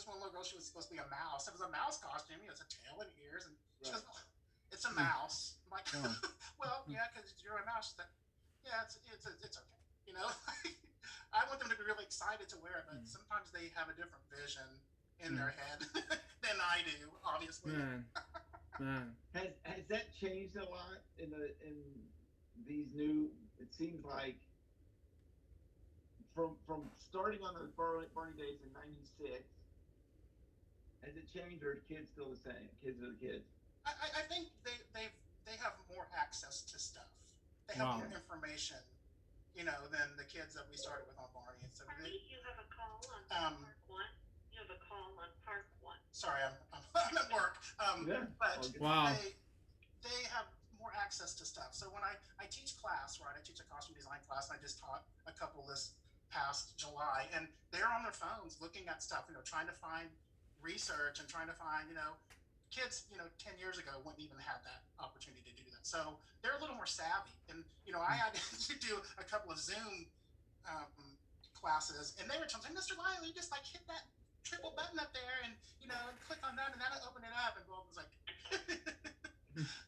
one little girl, she was supposed to be a mouse. It was a mouse costume. It's a tail and ears, and she goes, oh, it's a mouse. I'm like, well, yeah, because you're a mouse. She's like, yeah, it's okay. I want them to be really excited to wear it, but sometimes they have a different vision in their head than I do, obviously. Man. Has that changed a lot in these new? It seems like from starting on the Barney days in '96, has it changed, or are kids still the same? Kids are the kids. I think they have more access to stuff. They have more information, than the kids that we started with on Barney. And so you have a call on Park One. You have a call on Park One. Sorry, I'm at work. But they have more access to stuff. So when I teach class, right? I teach a costume design class, and I just taught a couple this past July, and they're on their phones looking at stuff, trying to find research and trying to find, kids, 10 years ago wouldn't even have that opportunity to do that. So they're a little more savvy. And, I had to do a couple of Zoom classes, and they were telling me, Mr. Lyle, you just like hit that triple button up there and, click on that and that'll open it up. And Bob was like,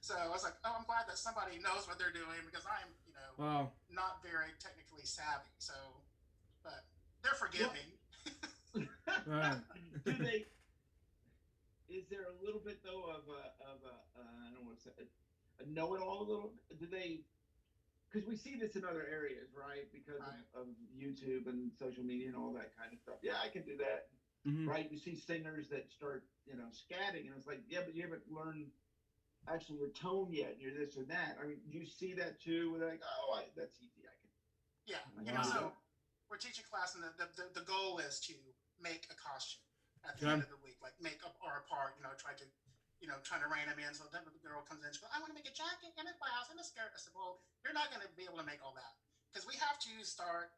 so I was like, oh, I'm glad that somebody knows what they're doing, because I'm, not very technically savvy. So, but they're forgiving. Do they? Is there a little bit though of I don't want to say a know-it-all? A little? Do they? Because we see this in other areas, right? Because of YouTube and social media and all that kind of stuff. Yeah, I can do that. Right? You see singers that start, scatting, and it's like, yeah, but you haven't learned actually your tone yet. You're this or that. I mean, do you see that too? Where they're like, oh, that's easy. I can. Yeah, so we're teaching class, and the goal is to make a costume at the end of the week, like make up or a part. Trying to rein them in. So then the girl comes in, she goes, I want to make a jacket and a blouse and a skirt. I said, well, you're not going to be able to make all that, because we have to start.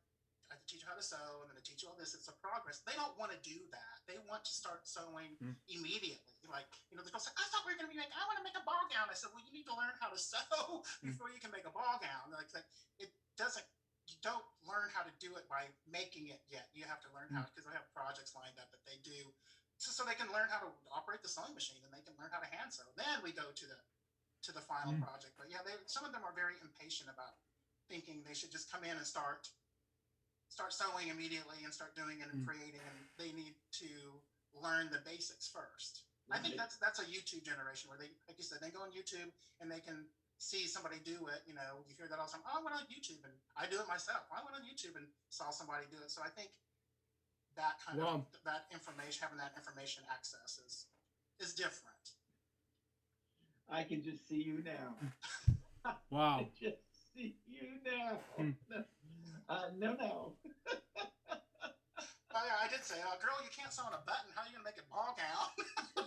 I have to teach you how to sew, and then I teach you all this. It's a progress. They don't want to do that. They want to start sewing immediately. Like, the girl said, I thought we were going to I want to make a ball gown. I said, well, you need to learn how to sew before you can make a ball gown. Like it doesn't, you don't learn how to do it by making it yet. You have to learn how, because I have projects lined up that they do so they can learn how to operate the sewing machine, and they can learn how to hand sew. Then we go to the final project. But yeah, some of them are very impatient about thinking they should just come in and start sewing immediately and start doing it and creating, and they need to learn the basics first. I think that's a YouTube generation where they, like you said, they go on YouTube and they can see somebody do it. You hear that all the time. Oh, I went on YouTube and I do it myself. I went on YouTube and saw somebody do it. So I think that kind of that information, having that information access is different. I can just see you now. Wow. I just see you now. No. Oh yeah, I did say, girl, you can't sew on a button. How are you gonna make a ball gown?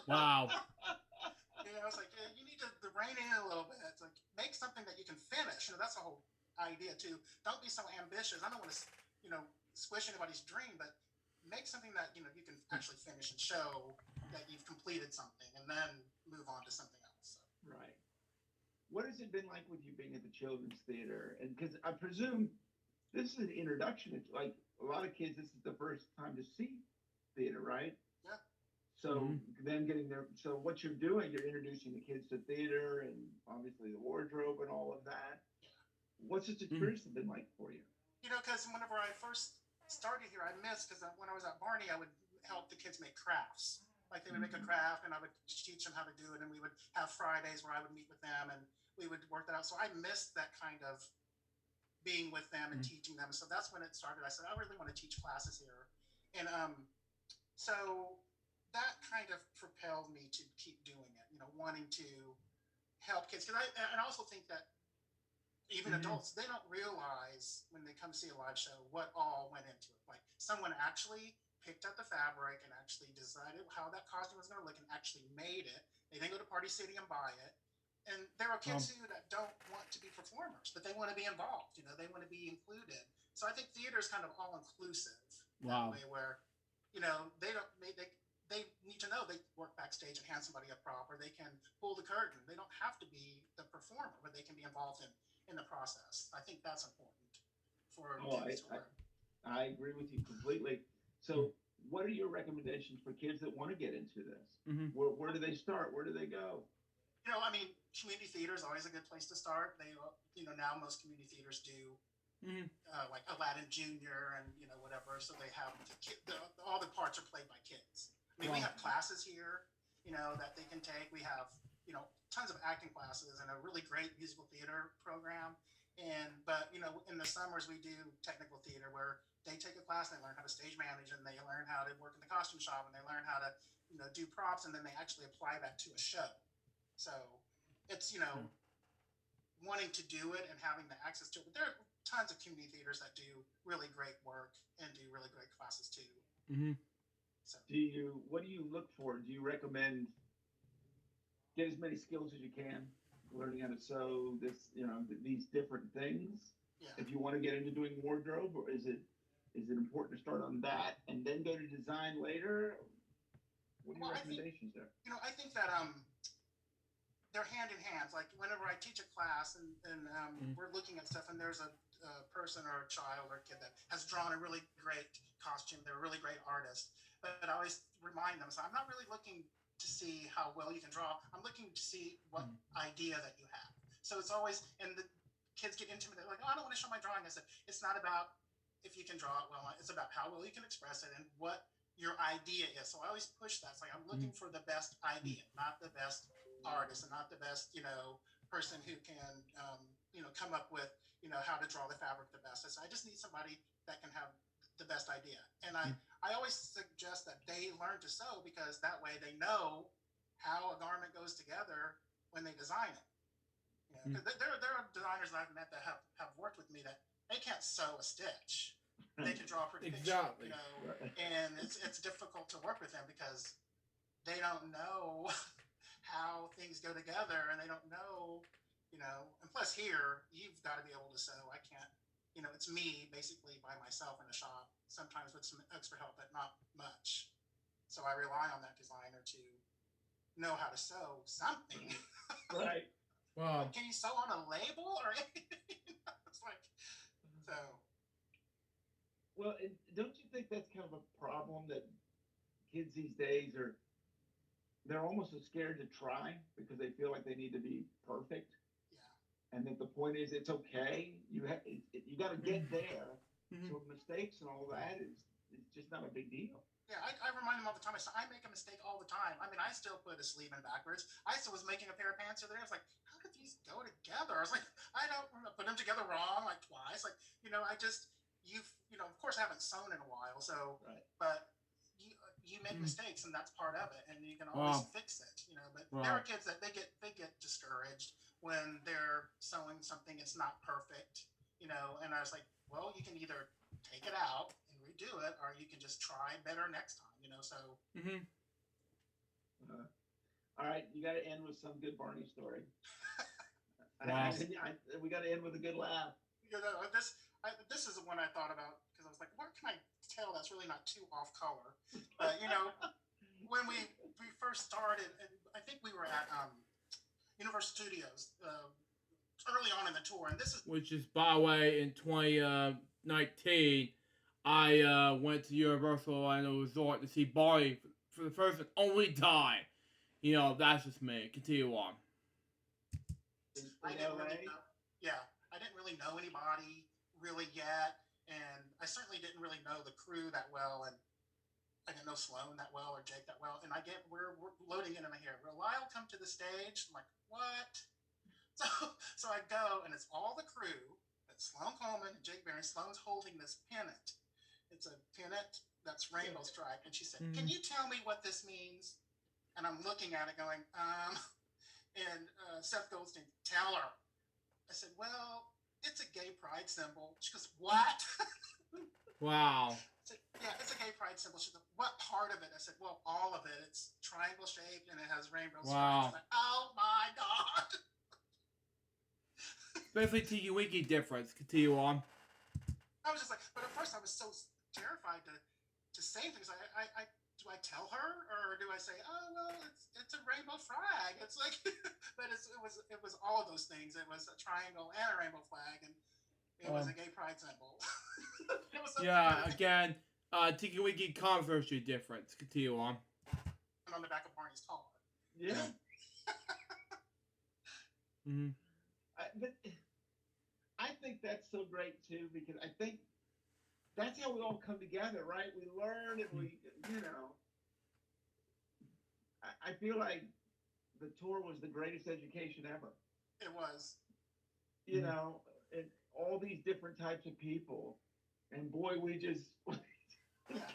Wow. It's like, you need to rein in a little bit. It's like, make something that you can finish. That's the whole idea too. Don't be so ambitious. I don't want to, squish anybody's dream, but make something that you can actually finish and show that you've completed something, and then move on to something else. So. Right. What has it been like with you being at the Children's Theater? And because I presume this is an introduction. It's like a lot of kids, this is the first time to see theater, right? Yeah. So then getting there. So what you're doing, you're introducing the kids to theater and obviously the wardrobe and all of that. What's this experience been like for you? Because whenever I first started here, I missed, because when I was at Barney, I would help the kids make crafts. Like they would make a craft, and I would teach them how to do it, and we would have Fridays where I would meet with them, and we would work that out. So I missed that kind of being with them and teaching them. So that's when it started. I said, I really want to teach classes here. And so that kind of propelled me to keep doing it, wanting to help kids. Because I also think that even adults, they don't realize when they come see a live show what all went into it. Like someone actually picked up the fabric and actually decided how that costume was going to look and actually made it. They didn't go to Party City and buy it. And there are kids who that don't want to be performers, but they want to be involved. You know, they want to be included. So I think theater is kind of all inclusive that way, where you know they don't they need to know they work backstage and hand somebody a prop, or they can pull the curtain. They don't have to be the performer, but they can be involved in the process. I think that's important for kids to learn. I agree with you completely. So, what are your recommendations for kids that want to get into this? Where do they start? Where do they go? You know, I mean, community theater is always a good place to start. They, you know, now most community theaters do like Aladdin Junior and you know whatever. So they have all the parts are played by kids. I mean, we have classes here, you know, that they can take. We have, you know, tons of acting classes and a really great musical theater program. But you know, in the summers we do technical theater where they take a class and they learn how to stage manage and they learn how to work in the costume shop and they learn how to, you know, do props and then they actually apply that to a show. So it's, you know, wanting to do it and having the access to it. But there are tons of community theaters that do really great work and do really great classes too. So What do you look for? Do you recommend get as many skills as you can, learning how to sew this, you know, these different things? Yeah. If you want to get into doing wardrobe, or is it important to start on that and then go to design later? What are your recommendations there? You know, I think that they're hand in hand. Like whenever I teach a class and we're looking at stuff and there's a person or a child or a kid that has drawn a really great costume, they're a really great artist. But I always remind them, so I'm not really looking to see how well you can draw. I'm looking to see what idea that you have. So it's always, and the kids get intimidated, like, oh, I don't want to show my drawing. I said, it's not about if you can draw it well, it's about how well you can express it and what your idea is. So I always push that. It's like, I'm looking for the best idea, not the best artist and not the best, you know, person who can, you know, come up with, you know, how to draw the fabric the best. So I just need somebody that can have the best idea. And I always suggest that they learn to sew because that way they know how a garment goes together when they design it. You know, 'cause there are designers that I've met that have worked with me that they can't sew a stitch. They can draw a pretty picture, you know, and it's difficult to work with them because they don't know how things go together and they don't know, you know, and plus here you've got to be able to sew. I can't, you know, it's me basically by myself in a shop, sometimes with some extra help, but not much. So I rely on that designer to know how to sew something. Right. Wow. Can you sew on a label or anything? It's like, so. Well, don't you think that's kind of a problem that kids these days they're almost scared to try because they feel like they need to be perfect? Yeah. And that the point is it's okay. You got to get there. So mistakes and all that is just not a big deal. Yeah, I remind them all the time. I make a mistake all the time. I mean, I still put a sleeve in backwards. I still was making a pair of pants the other day. I was like, how did these go together? I was like, I don't put them together wrong like twice. Like, you know, you know, of course I haven't sewn in a while. So, but you make mistakes and that's part of it. And you can always fix it, you know, but there are kids that they get discouraged when they're sewing something. It's not perfect, you know, and I was like, well, you can either take it out and redo it, or you can just try better next time, you know. So. All right, you got to end with some good Barney story. We got to end with a good laugh. You know, this is the one I thought about because I was like, what can I tell that's really not too off color? But you know, when we first started, and I think we were at Universal Studios early on in the tour, and this is which is, by the way, in 2019, I went to Universal Orlando Resort to see Barney for the first and only time. You know, that's just me. Continue on. I didn't really know anybody really yet, and I certainly didn't really know the crew that well, and I didn't know Sloan that well or Jake that well. And we're loading in my hair. Will Lyle come to the stage? I'm like, what? So I go, and it's all the crew. It's Sloan Coleman and Jake Barry. Sloan's holding this pennant. It's a pennant that's rainbow striped. And she said, can you tell me what this means? And I'm looking at it going, and Seth Goldstein, tell her. I said, well, it's a gay pride symbol. She goes, what? Wow. I said, yeah, it's a gay pride symbol. She said, what part of it? I said, well, all of it. It's triangle shaped and it has rainbow Wow. stripes. Like, oh my God. Especially Tiki Winky difference. Continue on. I was just like, but at first I was so terrified to say things. I do I tell her or do I say, oh well, it's a rainbow flag? It's like, but it was all of those things. It was a triangle and a rainbow flag, and it was a gay pride symbol. It was so Yeah, weird. again, Tiki Winky controversy difference. Continue on. And on the back of Barney's car. Yeah. Mm-hmm. But I think that's so great too, because I think that's how we all come together, right? We learn and we, you know. I feel like the tour was the greatest education ever. It was. You know, and all these different types of people, and boy, we just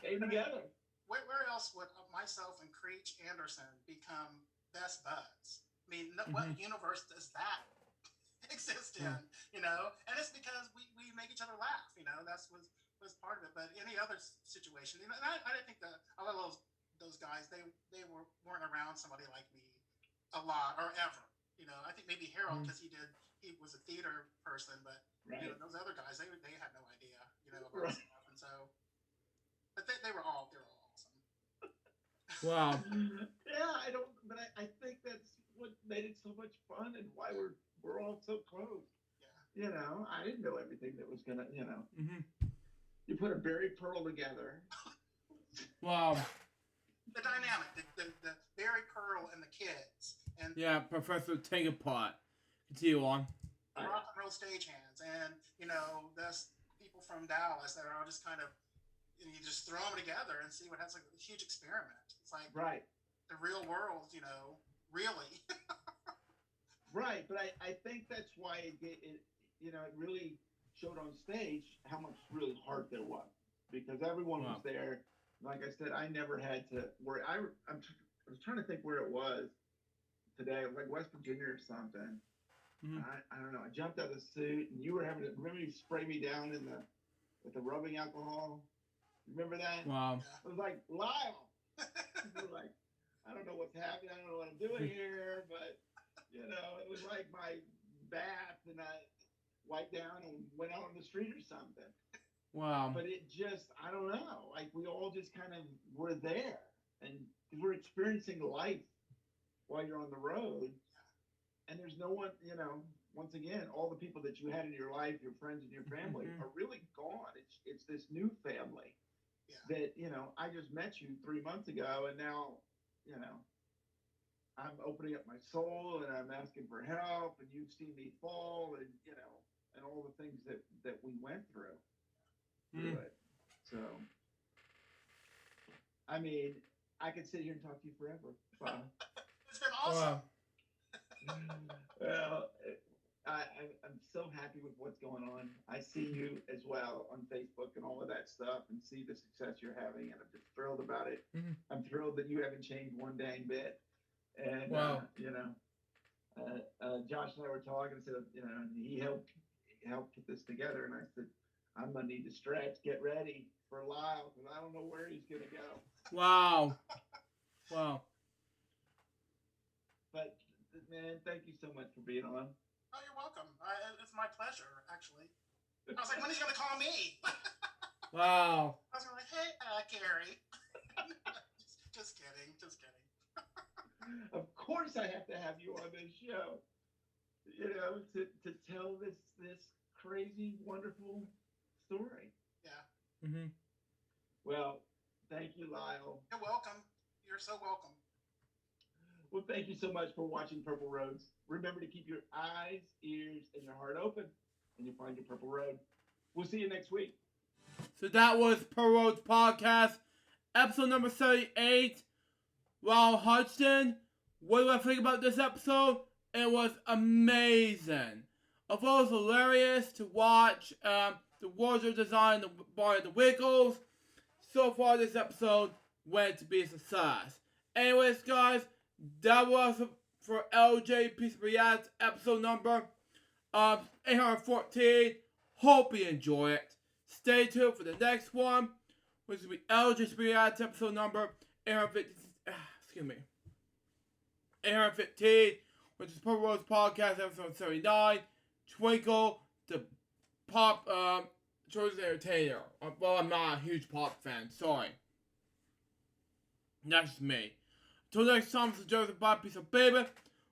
came together. Where else would myself and Creech Anderson become best buds? I mean, what universe does that exist in? You know, and it's because we make each other laugh. You know, that's was part of it. But any other situation, you know, and I didn't think that a lot of those guys they weren't around somebody like me a lot or ever. You know, I think maybe Harold because he was a theater person, but Right. you know, those other guys they had no idea, you know, about stuff, and so. But they were all awesome. Wow. Yeah, but I think that's what made it so much fun and why we're all so close. Yeah. You know, I didn't know everything that was gonna, you know. Mm-hmm. You put a Barry Pearl together. Wow. The dynamic, the Barry Pearl and the kids, and Yeah, Professor Tangapot. Continue on. rock and roll stagehands, and you know, that's people from Dallas that are all just kind of, and you just throw them together and see what has, like a huge experiment. It's like Right. the real world, you know, really. Right, but I think that's why it you know, it really showed on stage how much really heart there was, because everyone was there. Like I said, I never had to worry. I was trying to think where it was today. It was like West Virginia or something. Mm-hmm. I don't know. I jumped out of the suit, and you were having to remember you spray me down with the rubbing alcohol. Remember that? Wow. I was like, Lyle. I was like, I don't know what's happening. I don't know what I'm doing here, but you know, it was like my bath, and I wiped down and went out on the street or something. Wow. But it just, I don't know. Like we all just kind of were there, and because we're experiencing life while you're on the road, and there's no one, you know. Once again, all the people that you had in your life, your friends and your family, are really gone. It's this new family that, you know, I just met you 3 months ago, and now, you know, I'm opening up my soul and I'm asking for help, and you've seen me fall, and you know, and all the things that we went through it. So, I mean, I could sit here and talk to you forever. Wow. It's been awesome. Well, I'm so happy with what's going on. I see you as well on Facebook and all of that stuff, and see the success you're having, and I'm just thrilled about it. I'm thrilled that you haven't changed one dang bit. And you know, Josh and I were talking. Said, you know, he helped put this together, and I said, I'm gonna need to stretch. Get ready for Lyle, because I don't know where he's gonna go. Wow. Wow. But man, thank you so much for being on. Oh, you're welcome. It's my pleasure, actually. I was like, when is he gonna call me? Wow. I was like, hey, Gary. just kidding. Of course, I have to have you on this show. You know, to tell this crazy, wonderful story. Yeah. Mm-hmm. Well, thank you, Lyle. You're welcome. You're so welcome. Well, thank you so much for watching Purple Roads. Remember to keep your eyes, ears, and your heart open, and you'll find your Purple Road. We'll see you next week. So that was Purple Roads Podcast, episode number 38. Wow, Hutchton, what do I think about this episode? It was amazing. Although it was hilarious to watch the wardrobe design, the bar, the Wiggles, so far this episode went to be a success. Anyways, guys, that was for LJPCBM episode number 814. Hope you enjoy it. Stay tuned for the next one, which will be LJPCBM episode number 815, which is Purple Rose Podcast episode 79. Twinkle, the pop chosen entertainer. Well, I'm not a huge pop fan, sorry. That's just me. Until next time, this is Joseph. Bye, peace out, baby.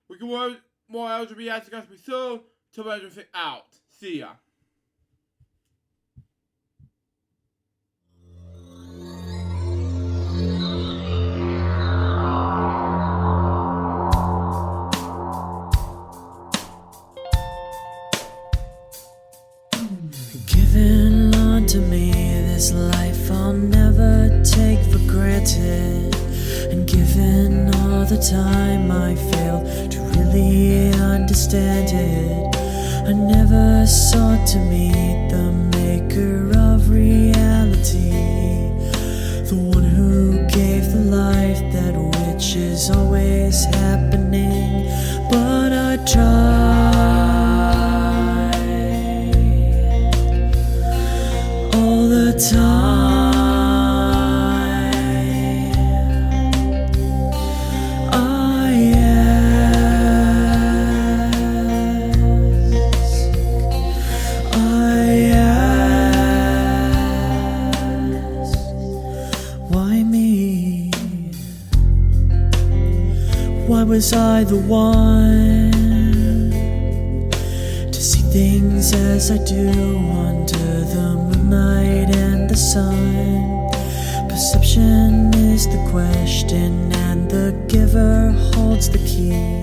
We can work more LGBT discuss me soon. Till then, out. See ya. Given unto me this life I'll never take for granted, and given all the time I failed to really understand it, I never sought to meet the maker of reality, the one who gave the life that which is always happening, but I tried all the time. Why was I the one to see things as I do under the moonlight and the sun? Perception is the question, and the giver holds the key.